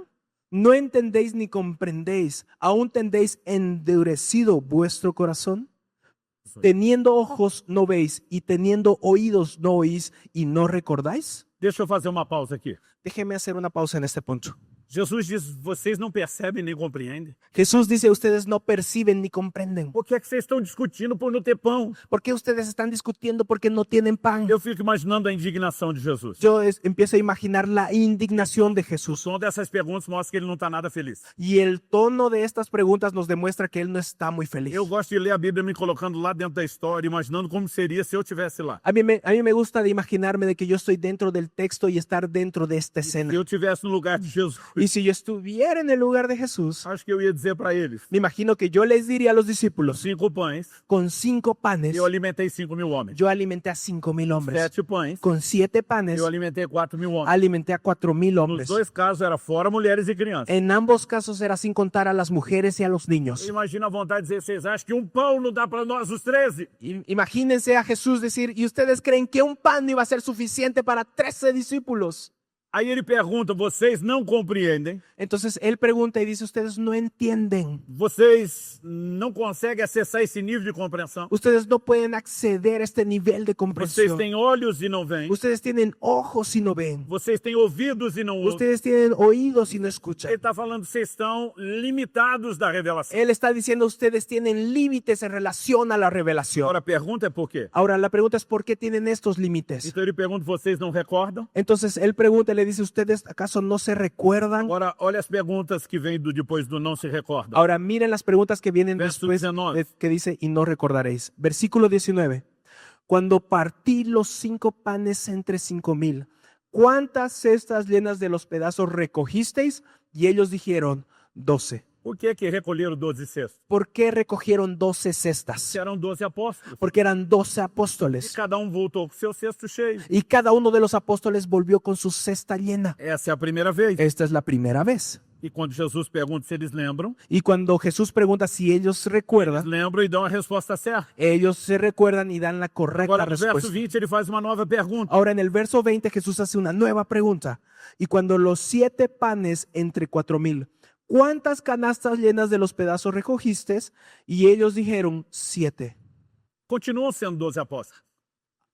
¿No entendéis ni comprendéis? ¿Aún tendéis endurecido vuestro corazón? Teniendo ojos no veis y teniendo oídos no oís y no recordáis.
Deixa eu fazer uma pausa aqui.
Déjeme hacer una pausa en este punto.
Jesus diz, vocês não percebem nem compreendem.
Jesús dice, ustedes no perciben ni comprenden.
Por que é que vocês estão discutindo por não ter pão?
¿Por qué ustedes están discutiendo porque no tienen pan?
Eu fico imaginando a indignação de Jesus.
Yo empiezo a imaginar la indignación de
O
Jesús.
som dessas perguntas mostra que ele não está nada feliz.
Y el tono de estas preguntas nos demuestra que él no está muy feliz.
Eu gosto de ler a Bíblia me colocando lá dentro da história, imaginando como seria se eu estivesse lá.
A mí me gusta de imaginarme de que yo estoy dentro del texto y estar dentro de esta
Se
escena.
eu estivesse no lugar de Jesus,
Y si yo estuviera en el lugar de Jesús,
acho que eu ia dizer para eles,
me imagino que yo les diría a los discípulos,
5 pães,
con 5 panes,
eu alimentei 5.000 homens.
yo alimenté a 5,000 hombres.
7 pães,
Con 7 panes,
eu alimentei 4.000 homens.
alimenté a 4,000
Nos
hombres.
dois casos era fora mulheres e crianças.
En ambos casos era sin contar a las mujeres y a los niños.
Imagina a vontade de 16, acho que pão não dá para nós os 13.
Imagínense a Jesús decir, ¿y ustedes creen que un pan iba a ser suficiente para 13 discípulos?
Aí ele pergunta, vocês não compreendem?
Entonces él pregunta y dice, ustedes no entienden.
Vocês não conseguem acessar esse nível de compreensão?
Ustedes no pueden acceder a este nivel de
Vocês
comprensión.
têm olhos e não veem?
Ustedes tienen ojos y no ven.
Vocês têm ouvidos e não ouvem?
Ustedes tienen oídos y no escuchan.
Ele está falando que vocês estão limitados da revelação.
Él está diciendo, ustedes tienen límites en relación a la revelación.
Agora a pergunta é por quê?
Ahora, la pregunta es, ¿por qué tienen estos límites?
Então ele pergunta, vocês não recordam?
Entonces él pregunta y le dice, ¿ustedes acaso no se recuerdan?
Agora olha as perguntas que vêm depois do não se recordam.
Ahora miren las preguntas que vienen
Verso
después
19.
que dice, y no recordaréis. Versículo 19. Cuando partí los 5 panes entre 5,000, ¿cuántas cestas llenas de los pedazos recogisteis? Y ellos dijeron, 12.
Por que que recolheram 12 cestos?
¿Por qué recogieron 12 cestas?
Eram 12 apóstolos.
Porque eran 12
E
apóstoles.
cada voltou com seu cesto cheio.
Y cada uno de los apóstoles volvió con su cesta llena.
Essa é a primeira vez.
Esta es la primera vez.
E quando Jesus pergunta se eles lembram,
Y cuando Jesús pregunta si ellos recuerdan,
lembram e dão a resposta certa.
ellos se recuerdan y dan la correcta
Agora, no verso
respuesta.
20, ele faz uma nova pergunta.
Ahora en el verso 20 Jesús hace una nueva pregunta. Y cuando los 7 panes entre 4,000, ¿cuántas canastas llenas de los pedazos recogiste? Y ellos dijeron, 7.
Continuam sendo 12 apóstolos,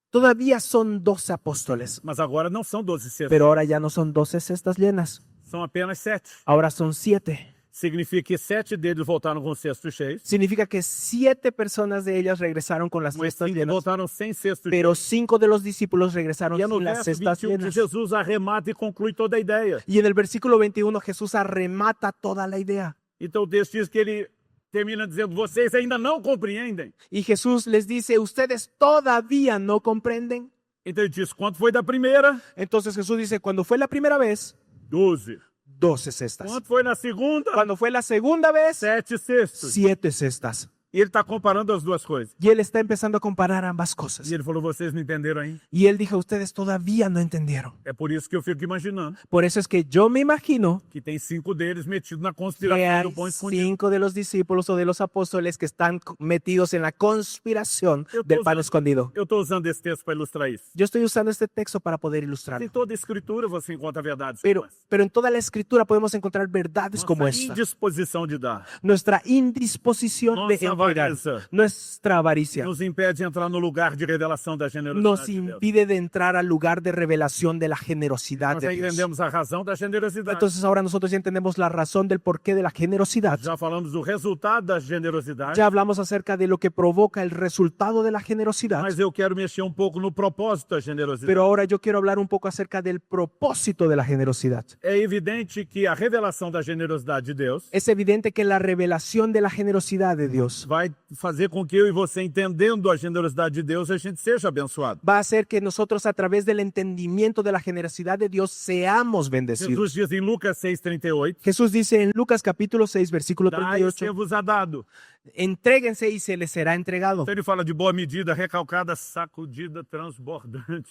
Todavía son 12 apóstoles,
mas agora não são 12 cestos,
pero ahora ya no son 12 cestas llenas,
são apenas 7.
ahora son 7.
Significa que 7 deles voltaram com cestos cheios,
Significa que 7 personas de ellas regresaron con las
mas
cestas
5
llenas,
voltaram sem cestos
pero
cheios.
5 de los discípulos regresaron
E é no
sin las
verso
cestas
21 que
llenas.
Jesus arremata e conclui toda a ideia.
Y en el versículo 21 Jesús arremata toda la idea.
Então o texto diz que ele termina dizendo, vocês ainda não compreendem.
Y Jesús les dice, ¿ustedes todavía no comprenden?
Então ele diz, quanto foi da primeira?
Entonces Jesús dice, cuando fue la primera vez,
12.
12 cestas.
Quanto foi na segunda?
Cuando fue la segunda vez,
7 cestos.
7 cestas.
E ele está comparando as duas coisas.
Y él está empezando a comparar ambas cosas.
E ele falou, vocês não entenderam ainda?
Y él dijo, ustedes todavía no entendieron.
É por isso que eu fico imaginando
Por eso es que yo me imagino
que tem 5 deles metidos na
que
conspiração
hay
do pão escondido.
5 de los discípulos o de los apóstoles que están metidos en la conspiración
Yo
del
tô
pan
usando-
escondido.
Eu estou usando esse texto para ilustrar isso.
Yo estoy usando este texto para poder
Em
ilustrarlo.
toda a escritura você encontra verdades
Pero,
como essa.
pero en toda la escritura podemos encontrar verdades como
Nossa
esta.
indisposição de dar.
Nuestra indisposición de
Nossa
descuidar.
avareza
Nuestra avaricia
nos impede de entrar no lugar de revelação da
nos
generosidade de Deus.
impide de entrar al lugar de revelación de la generosidad
Nós
de
já
Dios.
entendemos a razão da generosidade.
Entonces ahora nosotros ya entendemos la razón del porqué de la generosidad.
Já falamos do resultado da generosidade,
Ya hablamos acerca de lo que provoca el resultado de la generosidad.
mas eu quero mexer um pouco no propósito da generosidade.
Pero ahora yo quiero hablar un poco acerca del propósito de la generosidad.
É evidente que a revelação da generosidade de Deus
Es evidente que la revelación de la generosidad de Dios
vai fazer com que eu e você, entendendo a generosidade de Deus, a gente seja abençoado.
va a hacer que nosotros a través del entendimiento de la generosidad de Dios seamos bendecidos.
Jesus diz em Lucas 6,38,
Jesús dice en Lucas capítulo 6 versículo
dai e
38,
se vos ha dado.
entréguense y se les será entregado.
Então ele fala de boa medida, recalcada, sacudida, transbordante.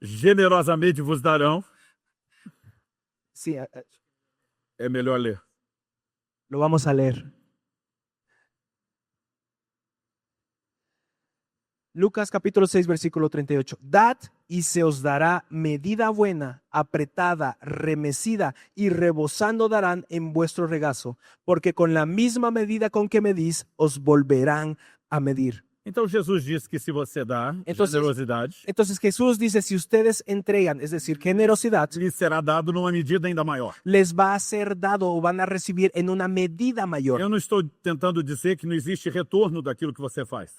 Generosamente vos darão.
Sí,
É melhor ler.
lo vamos a leer. Lucas capítulo 6 versículo 38. Dad y se os dará medida buena, apretada, remecida y rebosando darán en vuestro regazo, porque con la misma medida con que medís os volverán a medir.
Então Jesus diz que se você dá generosidade,
Entonces Jesús dice, si ustedes entregan, es decir, generosidad,
lhes será dado numa medida ainda maior.
les va a ser dado o van a recibir en una medida mayor.
Eu não estou tentando dizer que não existe retorno daquilo que você faz.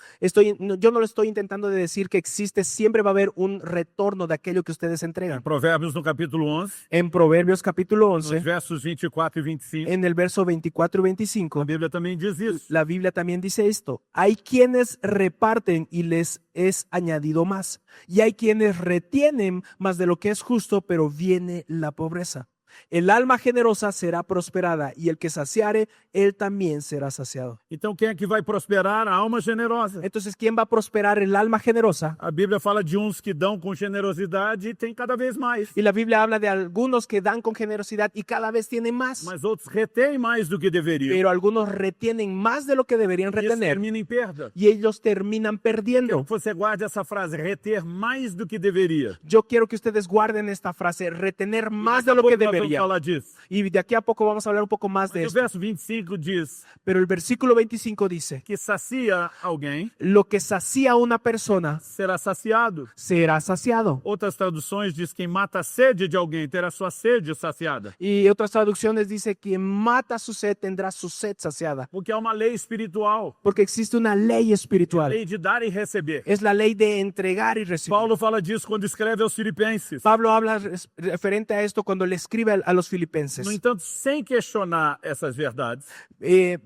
Yo no lo estoy intentando de decir que existe, siempre va a haber un retorno de aquello que ustedes entregan.
Provérbios no capítulo 11,
En Proverbios capítulo
nos
11,
versos 24 e 25,
en el verso 24 y
a
25,
Bíblia também diz isso.
la Biblia también dice esto. Hay quienes reparten y les es añadido más. Y hay quienes retienen más de lo que es justo, pero viene la pobreza. El alma generosa será prosperada y el que saciare, él también será saciado.
Então quem é que vai prosperar? A alma generosa.
Entonces, ¿quién va a prosperar el alma generosa?
A Bíblia fala de uns que dão com generosidade e tem cada vez mais.
Y la Biblia habla de algunos que dan con generosidad y cada vez tienen más.
Mas outros retêm mais do que deveriam.
Pero algunos retienen más de lo que deberían
E isso
retener
termina em perda.
y ellos terminan perdiendo.
Você guarde essa frase, reter mais do que deveria.
Yo quiero que ustedes guarden esta frase, retener más de lo que
Nós vamos
debería.
falar disso.
Y de aquí a poco vamos a hablar un poco más de
Mas o
esto.
verso 25 diz
Pero el versículo 25 dice,
que sacia alguém,
lo que sacía a una persona
será saciado.
será saciado.
Outras traduções diz quem mata a sede de alguém terá sua sede saciada.
Y otras traducciones dice, quien mata su sed tendrá su sed saciada.
Porque é uma lei espiritual,
Porque existe una ley espiritual.
lei de dar e receber.
Es la ley de entregar y recibir.
Paulo fala disso quando escreve aos Filipenses.
Pablo habla referente a esto cuando le escribe a los filipenses.
No entanto, sem questionar essas verdades,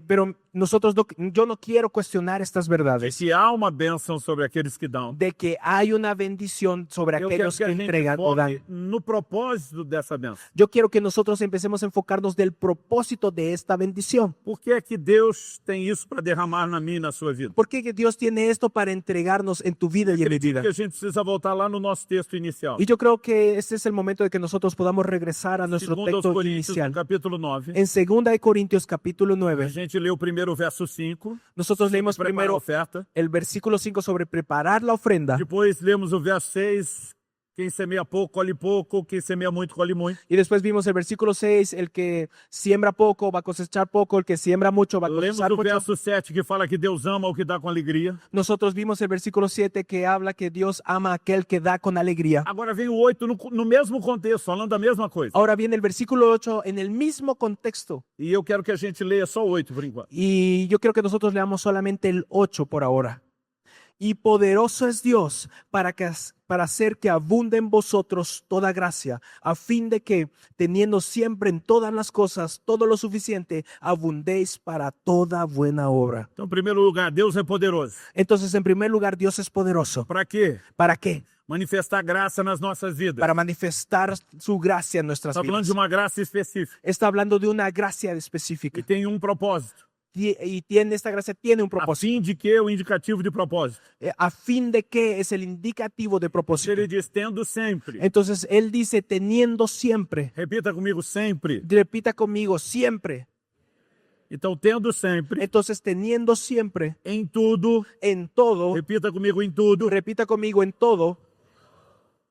Pero yo no quiero cuestionar estas
de
verdades,
que há uma bênção sobre aqueles que dão.
de que hay una bendición sobre
Eu quero
aquellos
que a
que
gente
entregan o dan.
foque no propósito dessa bênção.
Yo quiero que nosotros empecemos a enfocarnos del propósito de esta bendición.
Por que é que Deus tem isso para derramar na minha e na sua vida?
¿Por qué que Dios tiene esto para entregarnos en tu vida y en mi vida?
Que a gente precisa voltar lá no nosso texto inicial.
Y yo creo que este es el momento de que nosotros podamos regresar a nuestro
Segundo aos
texto
Coríntios,
inicial.
capítulo 9.
En 2 de Corintios capítulo
A
9,
gente leu primeiro o verso 5,
nosotros leímos
preparar a
primero
oferta.
el versículo 5 sobre preparar la ofrenda.
Depois lemos o verso 6, quem semeia pouco, colhe pouco, quem semeia muito, colhe muito.
Y después vimos el versículo 6, el que siembra poco va a cosechar poco, el que siembra mucho va a
Lemos
cosechar
o
mucho.
verso 7 que fala que Deus ama o que dá com alegria.
Nosotros vimos el versículo 7 que habla que Dios ama a aquel que da con alegría.
Agora vem o 8 no mesmo contexto, falando da mesma coisa.
Ahora viene el versículo 8 en el mismo contexto.
E eu quero que a gente leia só o 8 por enquanto.
Y yo quiero que nosotros leamos solamente el 8 por ahora. Y poderoso es Dios para hacer que abunde en vosotros toda gracia, a fin de que, teniendo siempre en todas las cosas todo lo suficiente, abundéis para toda buena obra.
Então, em primeiro lugar, Deus é poderoso.
Entonces, en primer lugar, Dios es poderoso.
Para quê?
¿Para qué?
Manifestar graça nas nossas vidas.
Para manifestar su gracia en nuestras
Está falando
vidas.
de uma graça específica.
Está hablando de una gracia específica.
E tem um propósito.
Y esta gracia tiene un
A
propósito.
fim de que o indicativo de propósito.
A fin de que es el indicativo de propósito.
Ele diz, tendo sempre.
Entonces él dice, teniendo siempre.
Repita comigo, sempre.
Repita conmigo, siempre.
Então, tendo sempre.
Entonces, teniendo siempre,
Em tudo.
en todo.
Repita comigo, em tudo.
Repita conmigo, en todo.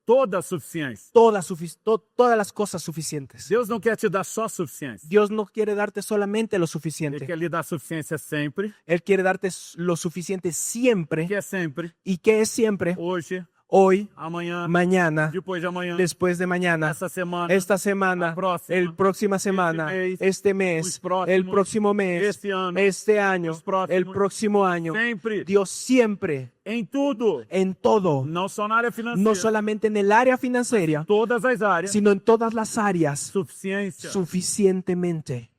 toda a suficiência.
todas las cosas suficientes.
Deus não quer te dar só suficiência.
Dios no quiere darte solamente lo
Ele
suficiente.
quer lhe dar suficiência sempre,
Él quiere darte lo suficiente siempre.
que é sempre,
¿Y qué es siempre?
hoje,
Hoy,
amanhã,
mañana,
depois de amanhã,
después de mañana,
essa semana,
esta semana,
la próxima,
el próxima semana, este mes,
los próximos,
el próximo mes,
este
este año,
año, los próximos,
el próximo año.
sempre,
Dios siempre,
em tudo,
en todo,
não só na área financeira,
no solamente en el área financiera,
todas as áreas,
sino en todas las áreas,
suficiência.
suficientemente.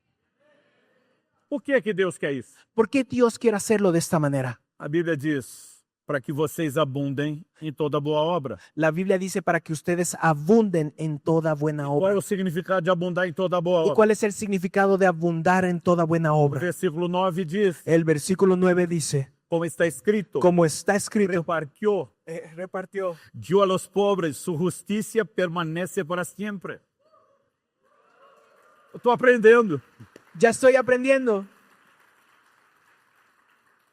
Por que que Deus quer isso?
¿Por qué Dios quiere hacerlo de esta manera?
A Bíblia diz, para que vocês abundem em toda boa obra.
La Biblia dice para que ustedes abunden en toda buena
Qual é
obra.
o significado de abundar em toda boa
¿Y
obra?
cuál es el significado de abundar en toda buena
O
obra?
versículo 9 diz,
El versículo 9 dice,
como está escrito,
como está escrito,
repartió, dio a los pobres, su justicia permanece para siempre. Eu estou aprendendo.
ya estoy aprendiendo.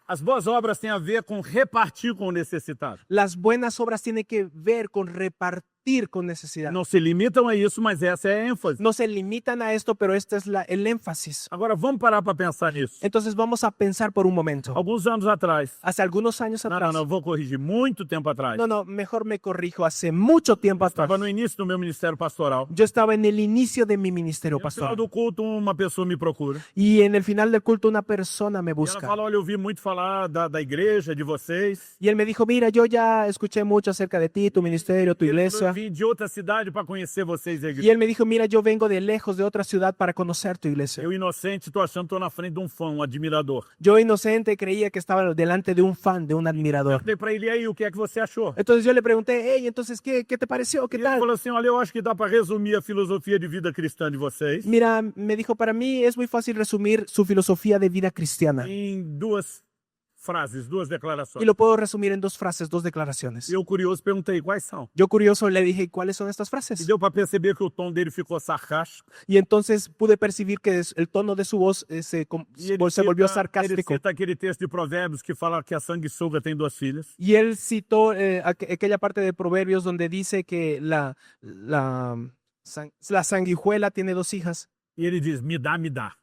As boas obras têm a ver com repartir com o necessitado.
Las buenas obras tienen que ver con repartir con necesidad.
Não se limitam a isso, mas essa é a ênfase.
No se limitan a esto, pero este es el énfasis.
Agora vamos parar para pensar nisso.
Entonces vamos a pensar por un momento.
Alguns anos atrás,
Hace algunos años atrás.
não, vou corrigir, muito tempo atrás,
No, mejor me corrijo. Hace mucho tiempo atrás.
estava no início do meu ministério pastoral.
Yo estaba en el inicio de mi ministerio
No final
pastoral.
do culto, uma pessoa me procura.
Y en el final del culto una persona me
E ela
busca.
fala, olha, eu ouvi muito falar da igreja, de vocês.
Y él me dijo, mira, yo ya escuché mucho acerca de ti, tu ministerio, tu
Eu
iglesia.
vim de outra cidade para conhecer vocês, a
Y
igreja.
él me dijo, mira, yo vengo de lejos, de otra ciudad para conocer tu iglesia.
Eu, inocente, tô achando que tô na frente de um fã, um admirador.
Yo inocente creía que estaba delante de un fan, de un admirador.
Falei para ele, e aí, o que é que você achou?
Entonces yo le pregunté, hey, entonces, ¿qué te pareció? ¿Qué
E ele
tal?
falou assim, olha, eu acho que dá para resumir a filosofia de vida cristã de vocês
Mira, me dijo, para mí es muy fácil resumir su filosofía de vida cristiana.
em duas frases, duas
Y
declarações.
lo puedo resumir en dos frases, dos declaraciones.
E eu, curioso, perguntei quais são.
Yo curioso le dije, ¿cuáles son estas
E
frases?
deu para perceber que o tom dele ficou sarcástico.
Y entonces pude percibir que el tono de su voz se
E ele
volvió
ele
sarcástico.
cita aquele texto de Provérbios que fala que a sanguessuga tem duas filhas.
Y él citó aquella parte de Proverbios donde dice que la sanguijuela tiene dos hijas
E ele diz, me dá, me dá.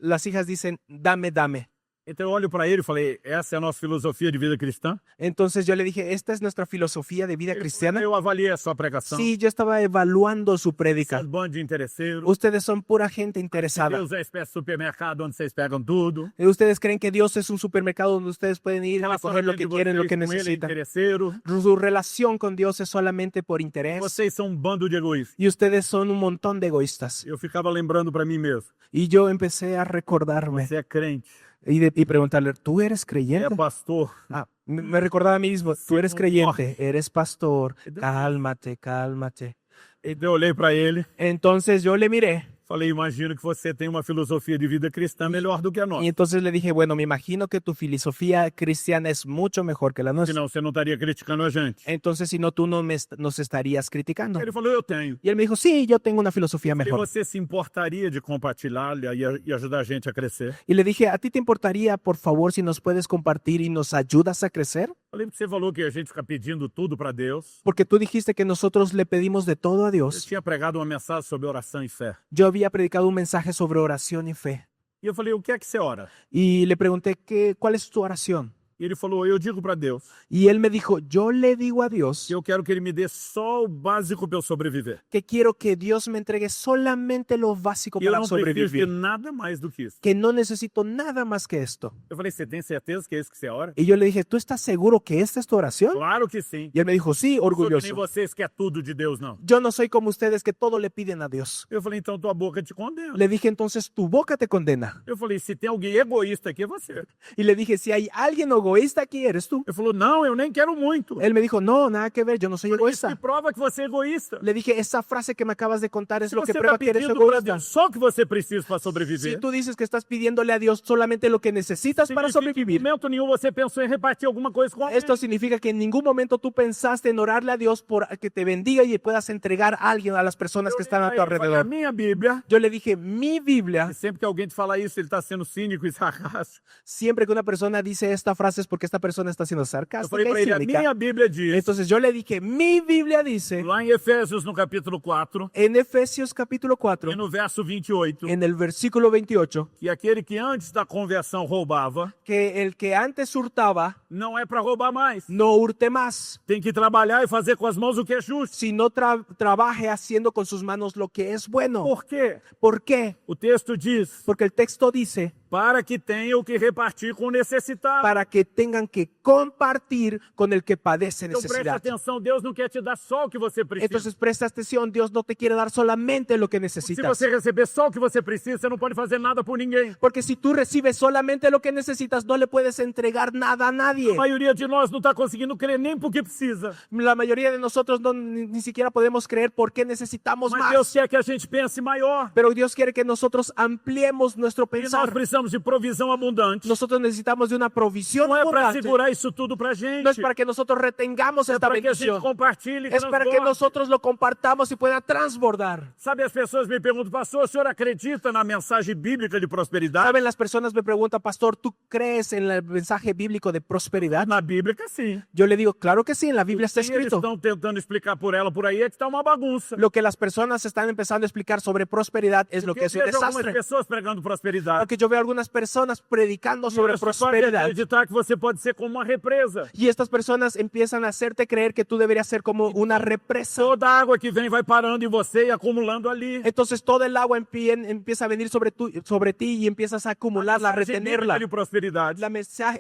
las hijas dicen, dame, dame.
Então eu olho para ele e falei, essa é a nossa filosofia de vida cristã?
Entonces yo le dije, ¿esta es nuestra filosofía de vida
Ele falou,
cristiana?
eu avaliei a sua pregação.
Sí, yo estaba evaluando su prédica.
Essas bandas de interesseiros.
Ustedes son pura gente interesada.
Deus é espécie de supermercado onde vocês pegam tudo.
Ustedes creen que Dios es un supermercado donde ustedes pueden ir a coger lo
Relacionamento
que
de
quieren, lo
vocês
que
com ele é
necesitan.
interesseiro.
Su relación con Dios es solamente por interés.
Vocês são um bando de egoístas.
Y ustedes son un montón de egoístas.
Eu ficava lembrando para mim mesmo.
Y yo empecé a recordarme
Você é crente,
y preguntarle, ¿tú eres
é
creyente?
pastor.
Ah, me recordaba a mí mismo, tú eres
no,
creyente, eres pastor,
Entonces-
cálmate, cálmate.
Então eu olhei para ele,
Entonces yo le miré
falei, imagino que você tem uma filosofia de vida cristã melhor do que a
y
nossa.
entonces le dije, bueno, me imagino que tu filosofía cristiana es mucho mejor que la nuestra.
Senão você não estaria criticando a gente.
Entonces, si no, tú no nos estarías criticando.
Ele falou, eu tenho.
Y él me dijo, sí, yo tengo una filosofía
E
mejor.
você se importaria de compartilhar e ajudar a gente a crescer?
Y le dije, ¿a ti te importaría, por favor, si nos puedes compartir y nos ayudas a crecer?
Falei que você falou que a gente fica pedindo tudo para Deus.
Porque tú dijiste que nosotros le pedimos de todo a
Eu
Dios.
tinha pregado uma mensagem sobre oração e fé.
Yo había predicado un mensaje sobre oración y fe.
E eu falei, o que é que você ora?
Y le pregunté, ¿cuál es tu oración?
E ele falou, eu digo para Deus
Y él me dijo, yo le digo a Dios
que eu quero que ele me dê só o básico para eu sobreviver.
que quiero que Dios me entregue solamente lo básico
E eu
para
não preciso de
sobrevivir.
nada mais do que isso.
Que no necesito nada más que esto.
Eu falei, você tem certeza que é isso que você ora?
Y yo le dije, ¿tú estás seguro que esta es tu oración?
Claro que sim.
Y él me dijo, sí,
Não sou que nem
orgulloso.
vocês que é tudo de Deus, não.
Yo no soy como ustedes que todo le piden a Dios.
Eu falei, então tua boca te condena.
Le dije, entonces tu boca te condena.
Eu falei, se tem alguém egoísta aqui, é você.
Y le dije, si hay alguien egoísta aquí, eres tú.
Ele falou, não, eu nem quero muito.
Él me dijo, no, nada que ver, yo no soy
Isso que
egoísta.
prova que você é egoísta.
Le dije, esa frase que me acabas de contar es
Se
lo que
você
prueba
está
que eres
pedindo para
egoísta.
Deus só o que você precisa para
Si
sobreviver,
tú dices que estás pidiéndole a Dios solamente lo que necesitas para
significa que em
sobrevivir,
momento nenhum você pensou em repartir alguma coisa com alguém.
esto significa que en ningún momento tú pensaste en orarle a Dios por que te bendiga y puedas entregar a alguien, a las personas que están a tu
A
alrededor.
minha Bíblia,
Yo le dije, mi Biblia,
sempre que alguém te fala isso, ele está sendo cínico e sarcástico.
siempre que una persona dice esta frase haces porque esta persona está siendo
Eu
sarcástica
falei
y
para ele, a
cínica.
minha Bíblia diz,
Entonces yo le dije, mi Biblia dice,
lá em Efésios, no capítulo 4,
en Efesios capítulo 4,
e no verso 28,
en el versículo 28,
que aquele que antes da conversão roubava,
que el que antes hurtaba,
não é para roubar mais.
no hurte más,
Tem que trabalhar e fazer com as mãos o que é justo.
sino trabaje haciendo con sus manos lo que es bueno.
Por quê?
¿Por qué?
O texto diz,
Porque el texto dice,
para que tenha o que repartir com o necessitado.
para que tengan que compartir con el que padece
Então preste
necesidad.
atenção, Deus não quer te dar só o que você precisa.
Entonces presta atención, Dios no te quiere dar solamente lo que
Se
necesitas.
você receber só o que você precisa, você não pode fazer nada por ninguém.
Porque si tú recibes solamente lo que necesitas, no le puedes entregar nada a nadie.
A maioria de nós não está conseguindo crer nem porque precisa.
La mayoría de nosotros ni siquiera podemos creer por qué necesitamos
Mas Deus
más.
quer que a gente pense maior.
Pero Dios quiere que nosotros ampliemos nuestro
E nós
pensar.
precisamos de provisão abundante.
Nosotros necesitamos de una provisión
Não é para
abundante.
segurar isso tudo para a gente.
No es para que nosotros retengamos
É
esta
para que a gente
bendición.
compartilhe e
Es para que
transborde.
nosotros lo compartamos y pueda transbordar.
Sabe, as pessoas me perguntam, pastor, o senhor acredita na mensagem bíblica de prosperidade?
Saben, las personas me preguntan, pastor, ¿tú crees en el mensaje bíblico de prosperidad?
Na Bíblia, sim.
Yo le digo, claro que sí, en la Biblia está
Sim, eles
escrito.
estão tentando explicar por ela por aí é que está uma bagunça.
Lo que las personas están empezando a explicar sobre prosperidad es lo que
Eu
es un
vejo algumas
desastre.
pessoas pregando prosperidade.
Porque yo veo algunas personas predicando sobre
Elas podem
prosperidad.
acreditar que você pode ser como uma represa.
Y estas personas empiezan a hacerte creer que tú deberías ser como una represa.
Toda a água que vem vai parando em você e acumulando ali.
Entonces todo el agua empieza a venir sobre ti y empiezas a acumularla, a
Mensagem bíblica
retenerla.
de prosperidade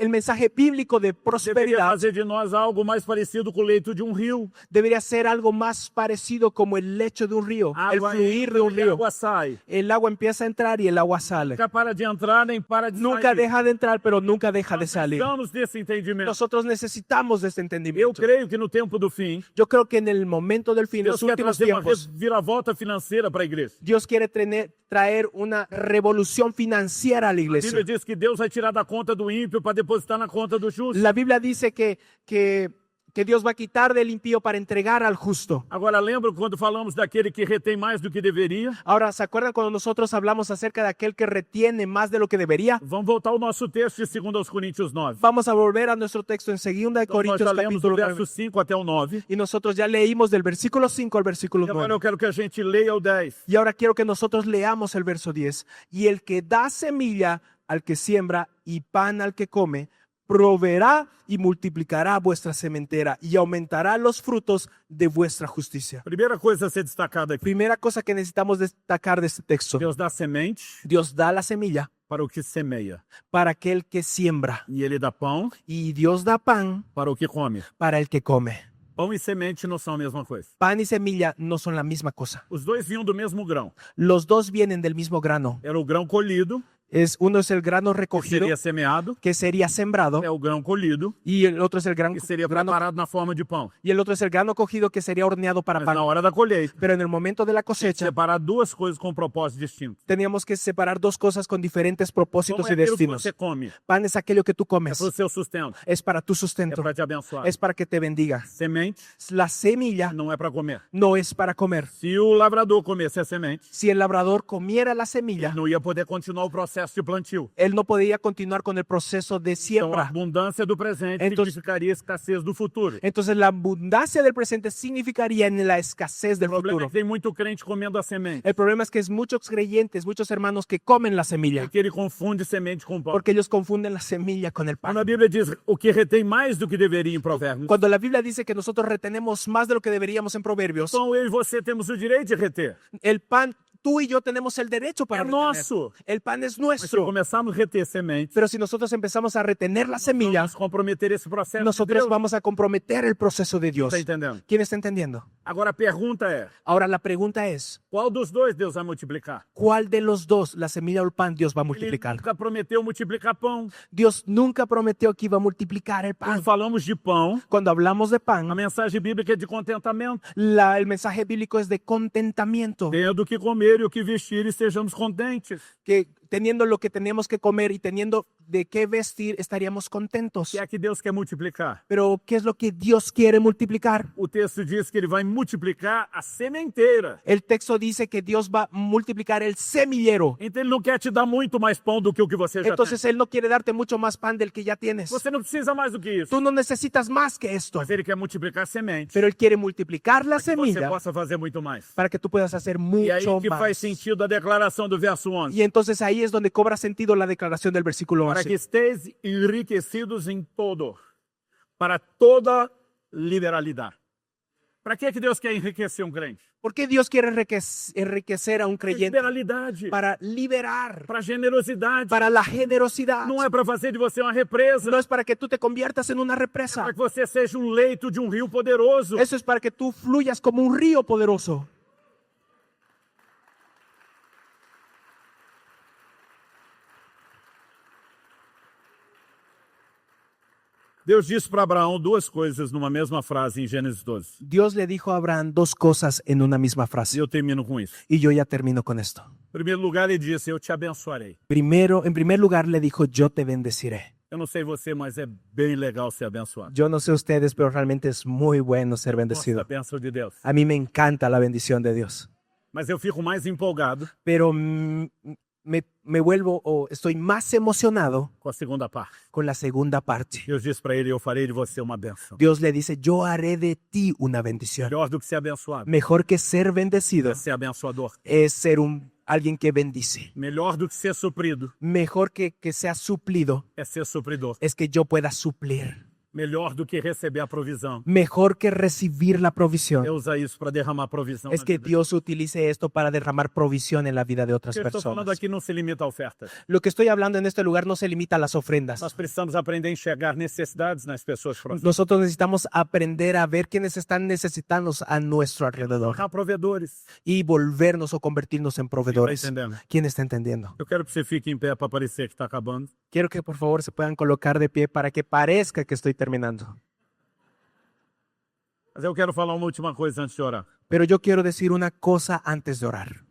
El mensaje bíblico de
deveria
prosperidad
fazer de nós algo mais parecido com o leito de um rio.
debería ser algo más parecido como el lecho de un río, el
Água
fluir de un
entra e
río.
água sai.
El agua empieza a entrar y el agua sale.
Nunca para de entrar nem para de
Nunca
sair.
deja de entrar, pero nunca deja de salir.
Precisamos desse entendimento.
Nosotros necesitamos de este
Eu
entendimiento.
creio que no tempo do fim,
Yo creo que en el momento del fin, en
Deus
los
quer
últimos
trazer uma
tiempos,
reviravolta financeira para a igreja.
Dios quiere traer una revolución financiera a la
A
iglesia.
Bíblia diz que Deus vai tirar da conta do ímpio para depositar na conta do justo.
La Biblia dice que Dios va a quitar del impío para entregar al justo.
Agora, lembra quando falamos daquele que retém mais do que deveria?
Ahora, ¿se acuerdan cuando nosotros hablamos acerca de aquel que retiene más de lo que debería?
Vamos voltar ao nosso texto de 2 Coríntios 9.
Vamos a volver a nuestro texto en 2 de
Então, nós
Corintios
já lemos do
capítulo 9.
verso 5 até o 9.
Y nosotros ya leímos del versículo 5 al versículo
E agora
9.
eu quero que a gente leia o 10.
Y ahora quiero que nosotros leamos el verso 10. Y el que da semilla al que siembra y pan al que come, proveerá y multiplicará vuestra sementera y aumentará los frutos de vuestra justicia.
Primeira coisa a ser destacada aqui.
Primera cosa que necesitamos destacar de este texto.
Deus dá semente
Dios da la semilla
para o que semeia.
para aquel que siembra
E ele dá pão
y Dios da pan
para o que come.
para el que come.
Pão e semente não são a mesma coisa.
Pan y semilla no son la misma cosa.
Os dois vinham do mesmo grão.
Los dos vienen del mismo grano.
Era o grão colhido,
Uno es el grano
que
recogido,
seria semeado.
que sería sembrado,
É o grão colhido,
y el otro es el
que seria
grano
preparado na forma de pão.
y el otro es el grano cogido que sería horneado para
Mas
pan.
na hora da colheita,
Pero en el momento de la cosecha
separar duas coisas com propósitos distintos.
teníamos que separar dos cosas con diferentes
Pão
propósitos
é
y
aquilo que
destinos.
você come,
Pan es aquello que tú
é
comes,
para o seu sustento,
es para tu
é
sustento,
para te abençoar.
es para que te bendiga.
Semente
La semilla
não é para comer.
no es para comer.
Se o lavrador comesse a semente,
Si el labrador comiera la semilla,
não ia poder continuar o processo de plantio.
él no podía continuar con el proceso de
Então, a
siembra.
abundância do presente
Entonces-
significaria escassez do futuro.
Entonces la abundancia del presente significaría en la escasez
O
del
problema é
futuro.
que tem muito crente comendo a semente.
El problema es que es muchos creyentes, muchos hermanos que comen la
É
semilla,
que ele confunde semente com pão.
porque ellos confunden la semilla con el
Quando a
pan.
Bíblia diz o que retém mais do que deveria em Provérbios,
Cuando la Biblia dice que nosotros retenemos más de lo que deberíamos en Proverbios,
então eu e você temos o direito de reter.
el pan, tú y yo tenemos el derecho para
É
retener.
nosso.
El pan es
Mas se
nuestro.
começarmos a reter semente,
Pero si nosotros empezamos a retener la semilla,
vamos comprometer esse processo.
nosotros
Deus.
vamos a comprometer el proceso de Dios.
Está entendendo?
¿Quién está entendiendo?
Agora a pergunta é:
Ahora la pregunta es,
qual dos dois Deus vai multiplicar?
¿cuál de los dos, la semilla o el pan, Dios va a
Ele
multiplicar?
nunca prometeu multiplicar pão.
Dios nunca prometió que iba a multiplicar el pan.
Quando falamos de pão,
Cuando hablamos de
a
pan,
mensagem bíblica é de contentamento.
el mensaje bíblico es de contentamiento,
Tendo o que comer e o que vestir e sejamos contentes.
que teniendo lo que teníamos que comer y teniendo de qué vestir, estaríamos
O
contentos.
que é que Deus quer multiplicar?
Pero ¿qué es lo que Dios quiere multiplicar?
O texto diz que ele vai multiplicar a sementeira.
El texto dice que Dios va a multiplicar el semillero.
Então ele não quer te dar muito mais pão do que o que você já
Entonces Él no quiere darte mucho más pan del que ya tienes.
tem. Você não precisa mais do que isso.
Tú no necesitas más que esto.
Mas ele quer multiplicar a semente.
Pero Él quiere multiplicar la
Para que você
semilla
possa fazer muito mais.
para que tú puedas hacer
E aí
mucho
que faz
más.
sentido a declaração do verso 11.
Y entonces ahí es donde cobra sentido la declaración del versículo
Para que
11.
estéis enriquecidos em todo, para toda liberalidade. Para que Deus quer enriquecer um crente?
¿Por qué Dios quiere enriquecer a un creyente?
Liberalidade,
Para liberar,
para generosidade.
para la generosidad.
Não é para fazer de você uma represa,
No es para que tú te conviertas en una
para
represa.
que você seja um leito de um rio poderoso.
Eso es para que tú fluyas como un río poderoso.
Deus disse para Abraão duas coisas numa mesma frase em Gênesis 12.
Dios le dijo a Abraham dos cosas en una misma
E
frase.
eu termino com isso.
Y yo ya termino con esto.
Em primeiro lugar, ele disse: Eu te abençoarei.
En primer lugar le dijo, yo te bendeciré.
Eu não sei você, mas é bem legal ser abençoado.
Yo no sé ustedes, pero realmente es muy bueno ser
Gosto da
bendecido.
bênção de Deus.
A mí me encanta la bendición de Dios.
Mas eu fico mais empolgado
Pero me vuelvo o estoy más emocionado
com a segunda parte.
con la segunda parte.
Deus disse para ele: Eu farei de você uma bênção.
Dios le dice, yo haré de ti una bendición.
Melhor do que ser abençoado
Mejor que ser bendecido
é ser abençoador.
es ser alguien que bendice.
Melhor do que ser suprido
Mejor que sea suplido
é ser supridor.
es que yo pueda suplir.
Melhor do que receber a provisão
Mejor que recibir la
é
provisión
usar isso para derramar provisão.
es
na
que
vida.
Dios utilice esto para derramar provisión en la vida de
O
otras
que eu estou falando
personas.
aqui não se limita a ofertas.
Lo que estoy hablando en este lugar no se limita a las ofrendas.
Nós precisamos aprender a enxergar necessidades nas pessoas próximas.
Nosotros necesitamos aprender a ver quiénes están necesitando a nuestro alrededor
Há provedores.
y volvernos o convertirnos en
Está
proveedores.
entendendo?
¿Quién está entendiendo?
Eu quero que você fique em pé para parecer que está acabando.
Quiero que por favor se puedan colocar de pie para que parezca que estoy terminando.
Mas eu quero falar uma última coisa antes de orar.
Pero yo quiero decir una cosa antes de orar.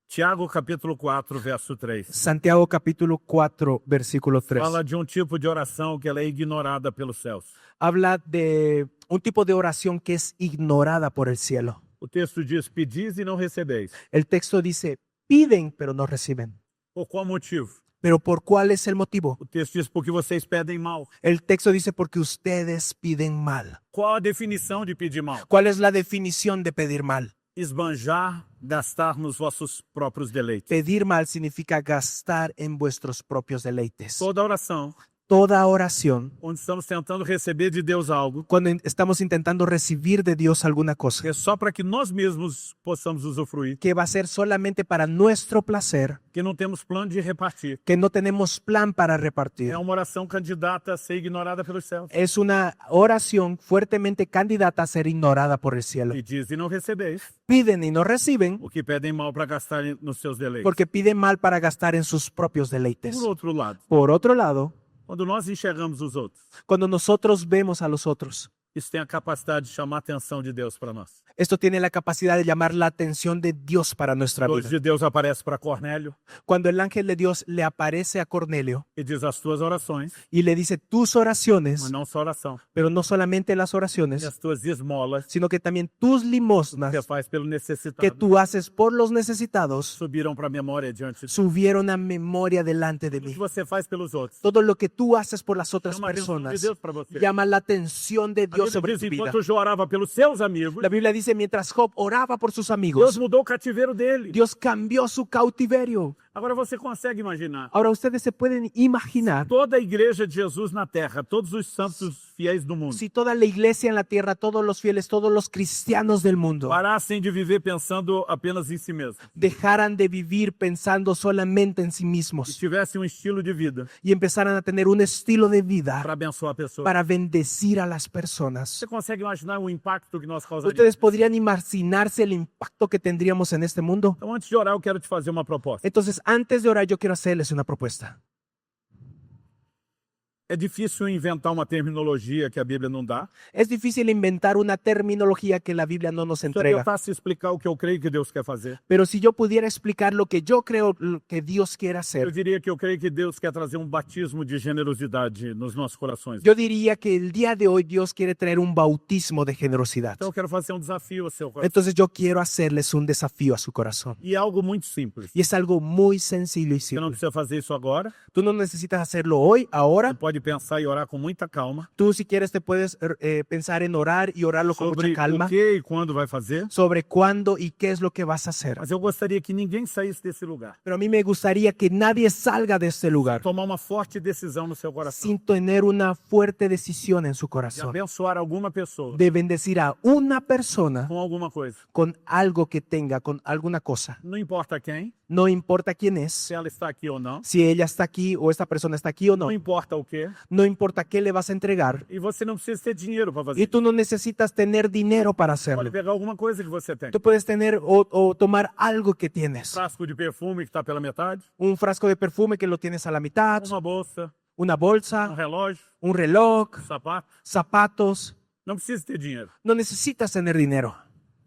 Tiago capítulo 4, verso 3.
Santiago capítulo 4, versículo 3.
Fala de tipo de oração que ela é ignorada pelos céus.
Habla de un tipo de oración que es ignorada por el cielo.
O texto diz: Pedis e não recebeis.
El texto dice, piden pero no reciben.
Por qual motivo?
¿Pero por cuál es el motivo?
O texto diz: Porque vocês pedem mal.
El texto dice, porque ustedes piden mal.
Qual a definição de pedir mal?
¿Cuál es la definición de pedir mal?
Esbanjar, gastar nos vossos próprios deleites.
Pedir mal significa gastar en vuestros propios deleites.
Toda oração
Toda oración,
onde estamos tentando receber de Deus algo,
cuando estamos intentando recibir de Dios alguna
que
cosa,
é só para que nós mesmos possamos usufruir,
que va a ser solamente para nuestro placer,
que não temos plano de repartir.
que no tenemos plan para repartir.
É uma oração candidata a ser ignorada pelos céus.
Es una oración fuertemente candidata a ser ignorada por el cielo.
E diz: E não recebeis,
Piden y no reciben
o que pedem mal para gastar nos seus deleites.
porque piden mal para gastar en sus propios deleites.
Por outro lado,
Por otro lado,
quando nós enxergamos os outros,
cuando nosotros vemos a los otros,
isso tem a capacidade de chamar a atenção de Deus para nós.
esto tiene la capacidad de llamar la atención de Dios para nuestra
Hoje
vida.
de Deus aparece para Cornélio
Cuando el ángel de Dios le aparece a Cornelio
e diz: As tuas orações,
y le dice tus oraciones,
mas não só oração,
pero no solamente las
e
oraciones,
as tuas esmolas
sino que también tus limosnas
que faz pelo
que
necessitado,
tú haces por los necesitados
subiram para a memória diante de
subieron a memoria delante de
o que
mí.
você faz pelos outros.
Todo lo que tú haces por las otras
Chama a atenção de
personas
Deus para você.
llama la atención de
A
Dios
Bíblia
sobre
diz:
tu vida.
Enquanto Jó orava pelos seus amigos,
La Biblia dice, mientras Job oraba por sus
Deus
amigos,
mudou o cativeiro dele.
Dios cambió su cautiverio.
Agora você consegue imaginar
Ahora ustedes se pueden imaginar
toda a igreja de Jesus na terra, todos os santos fiéis do mundo,
si toda la iglesia en la tierra, todos los fieles, todos los cristianos del mundo
parassem de viver pensando apenas em si mesmos
dejaran de vivir pensando solamente en sí
e
mismos
tivessem um estilo de vida
y empezaran a tener un estilo de vida
para abençoar pessoas.
para bendecir a las personas.
Você consegue imaginar o impacto que nós causaríamos?
¿Ustedes podrían imaginarse el impacto que tendríamos en este mundo?
Então, antes de orar, eu quero te fazer uma proposta.
Entonces, antes de orar, yo quiero hacerles una propuesta.
É difícil inventar uma terminologia que a Bíblia não dá.
Es difícil inventar una terminología que la Biblia no nos
Se eu
entrega.
tentasse explicar o que eu creio que Deus quer fazer,
Pero si yo pudiera explicar lo que yo creo que Dios quiere
eu
hacer,
diria que eu creio que Deus quer trazer um batismo de generosidade nos nossos corações.
yo diría que el día de hoy Dios quiere traer un bautismo de generosidad.
Então eu quero fazer um desafio ao seu coração.
Entonces yo quiero hacerles un desafío a su corazón.
E é algo muito simples.
Y es algo muy sencillo y
Você não
simple.
precisa fazer isso agora.
Tú no necesitas hacerlo hoy,
Você
ahora.
pode pensar e orar com muita calma
Tú si quieres te puedes pensar en orar y orarlo con mucha
sobre
calma
o que e quando vai fazer.
sobre cuándo y qué es lo que vas a hacer.
Mas eu gostaria que ninguém saísse desse lugar.
Pero a mí me gustaría que nadie salga de este lugar
Tomar uma forte decisão no seu coração.
sin tener una fuerte decisión en su
De
corazón.
abençoar alguma pessoa
De bendecir a una persona
com alguma coisa.
con algo que tenga, con alguna cosa.
Não importa quem,
No importa quién es,
se ela está aqui ou não.
si ella está aquí o esta persona está aquí o no.
Não importa o que.
No importa qué le vas a entregar.
E você não precisa ter dinheiro para fazer.
Y tú no necesitas tener dinero para
Pode
hacerlo.
pegar alguma coisa que você tem.
Tú puedes tener o tomar algo que tienes.
Frasco de perfume que está pela metade,
Un frasco de perfume que lo tienes a la mitad,
uma bolsa,
una
um
bolsa,
relógio,
un reloj,
um sapato.
zapatos.
Não precisa ter dinheiro.
No necesitas tener dinero,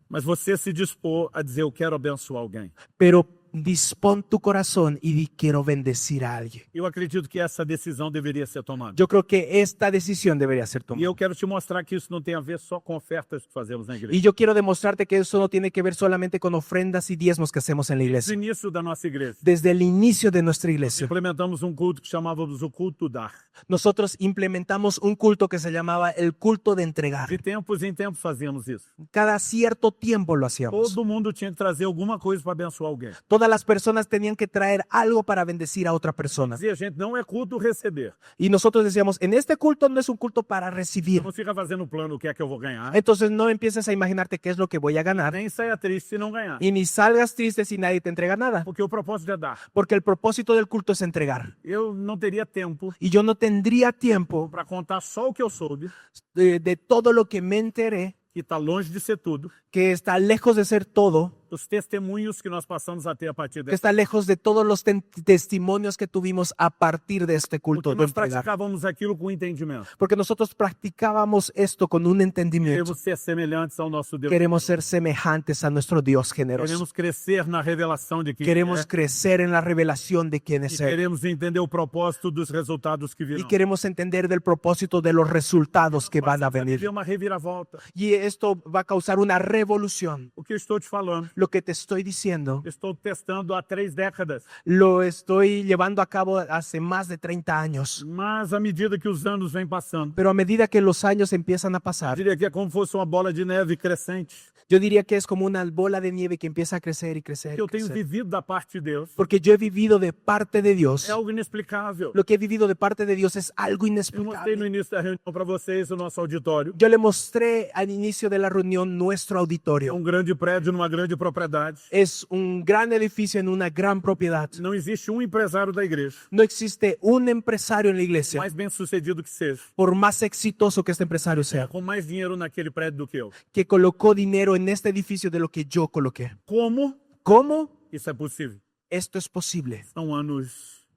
Mas você se dispor a dizer, eu quero abençoar alguém.
pero dispón tu corazón y di quiero bendecir a alguien.
Eu acredito que essa decisão deveria ser tomada.
Yo creo que esta decisión debería ser
E
tomada.
eu quero te mostrar que isso não tem a ver só com ofertas que fazemos na igreja.
Y yo quiero demostrarte que eso no tiene que ver solamente con ofrendas y diezmos que hacemos en la
No
iglesia.
início da nossa igreja,
Desde el inicio de nuestra iglesia,
implementamos um culto que chamávamos o culto dar.
nosotros implementamos un culto que se llamaba el culto de entregar.
De tempos em tempos fazíamos isso.
Cada cierto tiempo lo hacíamos.
Todo mundo tinha que trazer alguma coisa para abençoar alguém.
Todas las personas tenían que traer algo para bendecir a otra persona.
Dizia, gente, não é culto receber.
Y nosotros decíamos, en este culto no es un culto para recibir.
Não fica fazendo plano o que é que eu vou ganhar.
Entonces no empieces a imaginarte qué es lo que voy a ganar.
Nem saia triste se não ganhar.
Y ni salgas triste si nadie te entrega nada.
Porque o propósito é dar.
Porque el propósito del culto es entregar.
Eu não teria tempo
Y yo no tendría tiempo
para contar só o que eu soube,
de todo lo que me enteré,
que está longe de ser tudo,
que está lejos de ser todo,
dos testemunhos que nós passamos a ter a partir
que
dessa.
está lejos de todos los testimonios que tuvimos a partir de este culto.
Porque
de
nós
entregar.
praticávamos aquilo com entendimento.
Porque nosotros practicábamos esto con un entendimiento.
Queremos ser semelhantes ao nosso Deus.
Queremos ser semejantes a nuestro Dios generoso.
Queremos crescer na revelação de quem
Queremos
é.
crecer en la revelación de quién
E
es Él.
queremos entender o propósito dos resultados que
Y
virão.
queremos entender del propósito de los resultados que van a
Vai
venir.
ter uma reviravolta.
Y esto va a causar una revolución.
O que eu estou te falando,
Lo que te estoy diciendo,
estou testando há 3 décadas.
lo estoy llevando a cabo hace más de 30 años.
Mas à medida que os anos vêm passando,
Pero a medida que los años empiezan a
eu
pasar,
diria que é como fosse uma bola de neve crescente.
yo diría que es como una bola de nieve que empieza a crecer y crecer.
Que
y
eu tenho
crecer.
vivido da parte de Deus.
Porque yo he vivido de parte de Dios.
É algo inexplicável.
Lo que he vivido de parte de Dios es algo
Eu mostrei no
inexplicable.
início da reunião para vocês o nosso auditório.
Yo le mostré al inicio de la reunión nuestro
É
auditorio.
um grande prédio numa grande propriedade.
Es un gran edificio en una gran propiedad.
Não existe um empresário da igreja,
No existe un empresario en la iglesia,
mais bem sucedido que seja,
por más exitoso que este empresario sea,
com mais dinheiro naquele prédio do que eu.
que colocó dinero en este edificio de lo que yo coloqué.
Como
¿Cómo
isso é possível?
esto es posible?
São anos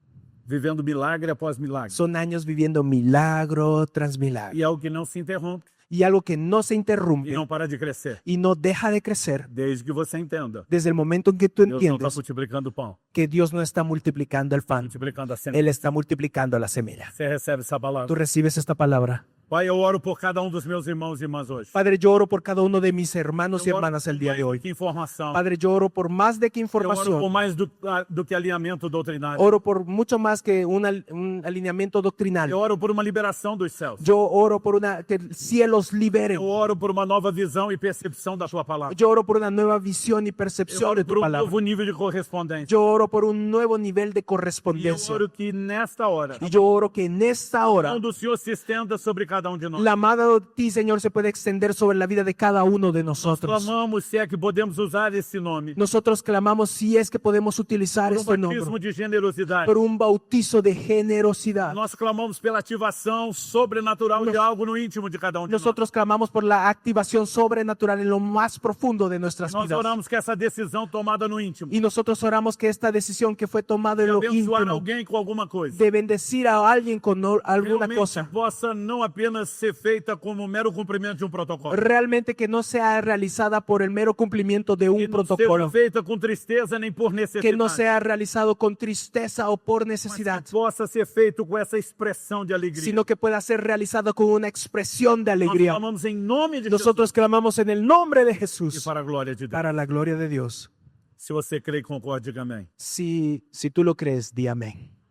vivendo milagre após milagre.
Son años viviendo milagro tras milagro.
E algo que não se interrompe
Y algo que no se
e
interrumpe
não para de crescer.
y no deja de crecer
Desde que você entenda.
desde el momento en que tú
Deus não está
entiendes
multiplicando o pão,
que Dios no está multiplicando el pan,
multiplicando a semente.
Él está multiplicando la semilla.
Você recebe essa
Tú
palavra.
recibes esta palabra.
Pai, eu oro por cada um dos meus irmãos e irmãs hoje.
Padre, yo oro por cada uno de mis hermanos y
Eu oro
hermanas el
por
día de
mais
hoy.
do que informação.
Padre, yo oro por más de que
Eu oro por
información.
mais do que alinhamento doutrinário.
Oro por mucho más que un alineamiento doctrinal.
Eu oro por uma liberação dos céus.
Yo oro por que cielos liberen.
Eu oro por uma nova visão e percepção da tua palavra.
Yo oro por una nueva visión y
Eu
percepción
oro
de
por
tu
um
palabra.
novo nível de correspondência.
Yo oro por un nuevo nivel de
E eu
correspondencia.
oro que nesta hora,
Y yo oro que en esta
a
hora
mão do Senhor se estenda sobre cada cada um de nós.
La mano de ti, Señor, se puede extender sobre la vida de cada uno de
Nós
nosotros.
clamamos se é que podemos usar esse nome.
Nosotros clamamos si es que podemos utilizar
Por
este
batismo
nombre
de generosidade.
por un bautizo de generosidad.
Nós clamamos pela ativação sobrenatural de algo no íntimo de cada um de nós.
Nosotros clamamos por la activación sobrenatural en lo más profundo de nuestras
Nós
vidas.
oramos que essa decisão tomada no íntimo,
Y nosotros oramos que esta decisión que fue tomada en
de
lo
abençoar
íntimo,
alguém com alguma coisa,
de bendecir a alguien con alguna
realmente
cosa,
possa não apenas ser feita como um mero cumprimento de um protocolo,
realmente que no sea realizada por el mero cumplimiento de
que
un
não seja
protocolo,
feita com tristeza nem por necessidade,
que no sea realizado con tristeza o por
mas
necesidad,
que possa ser feito com essa expressão de alegria.
sino que pueda ser realizado con una expresión de
Nós
alegría.
clamamos em nome de
Nosotros clamamos en el nombre de
Jesus e
Jesús
para a glória de Deus.
para la gloria de Dios.
Se você crê e concorda, diga amém.
Si tú lo crees, di amén.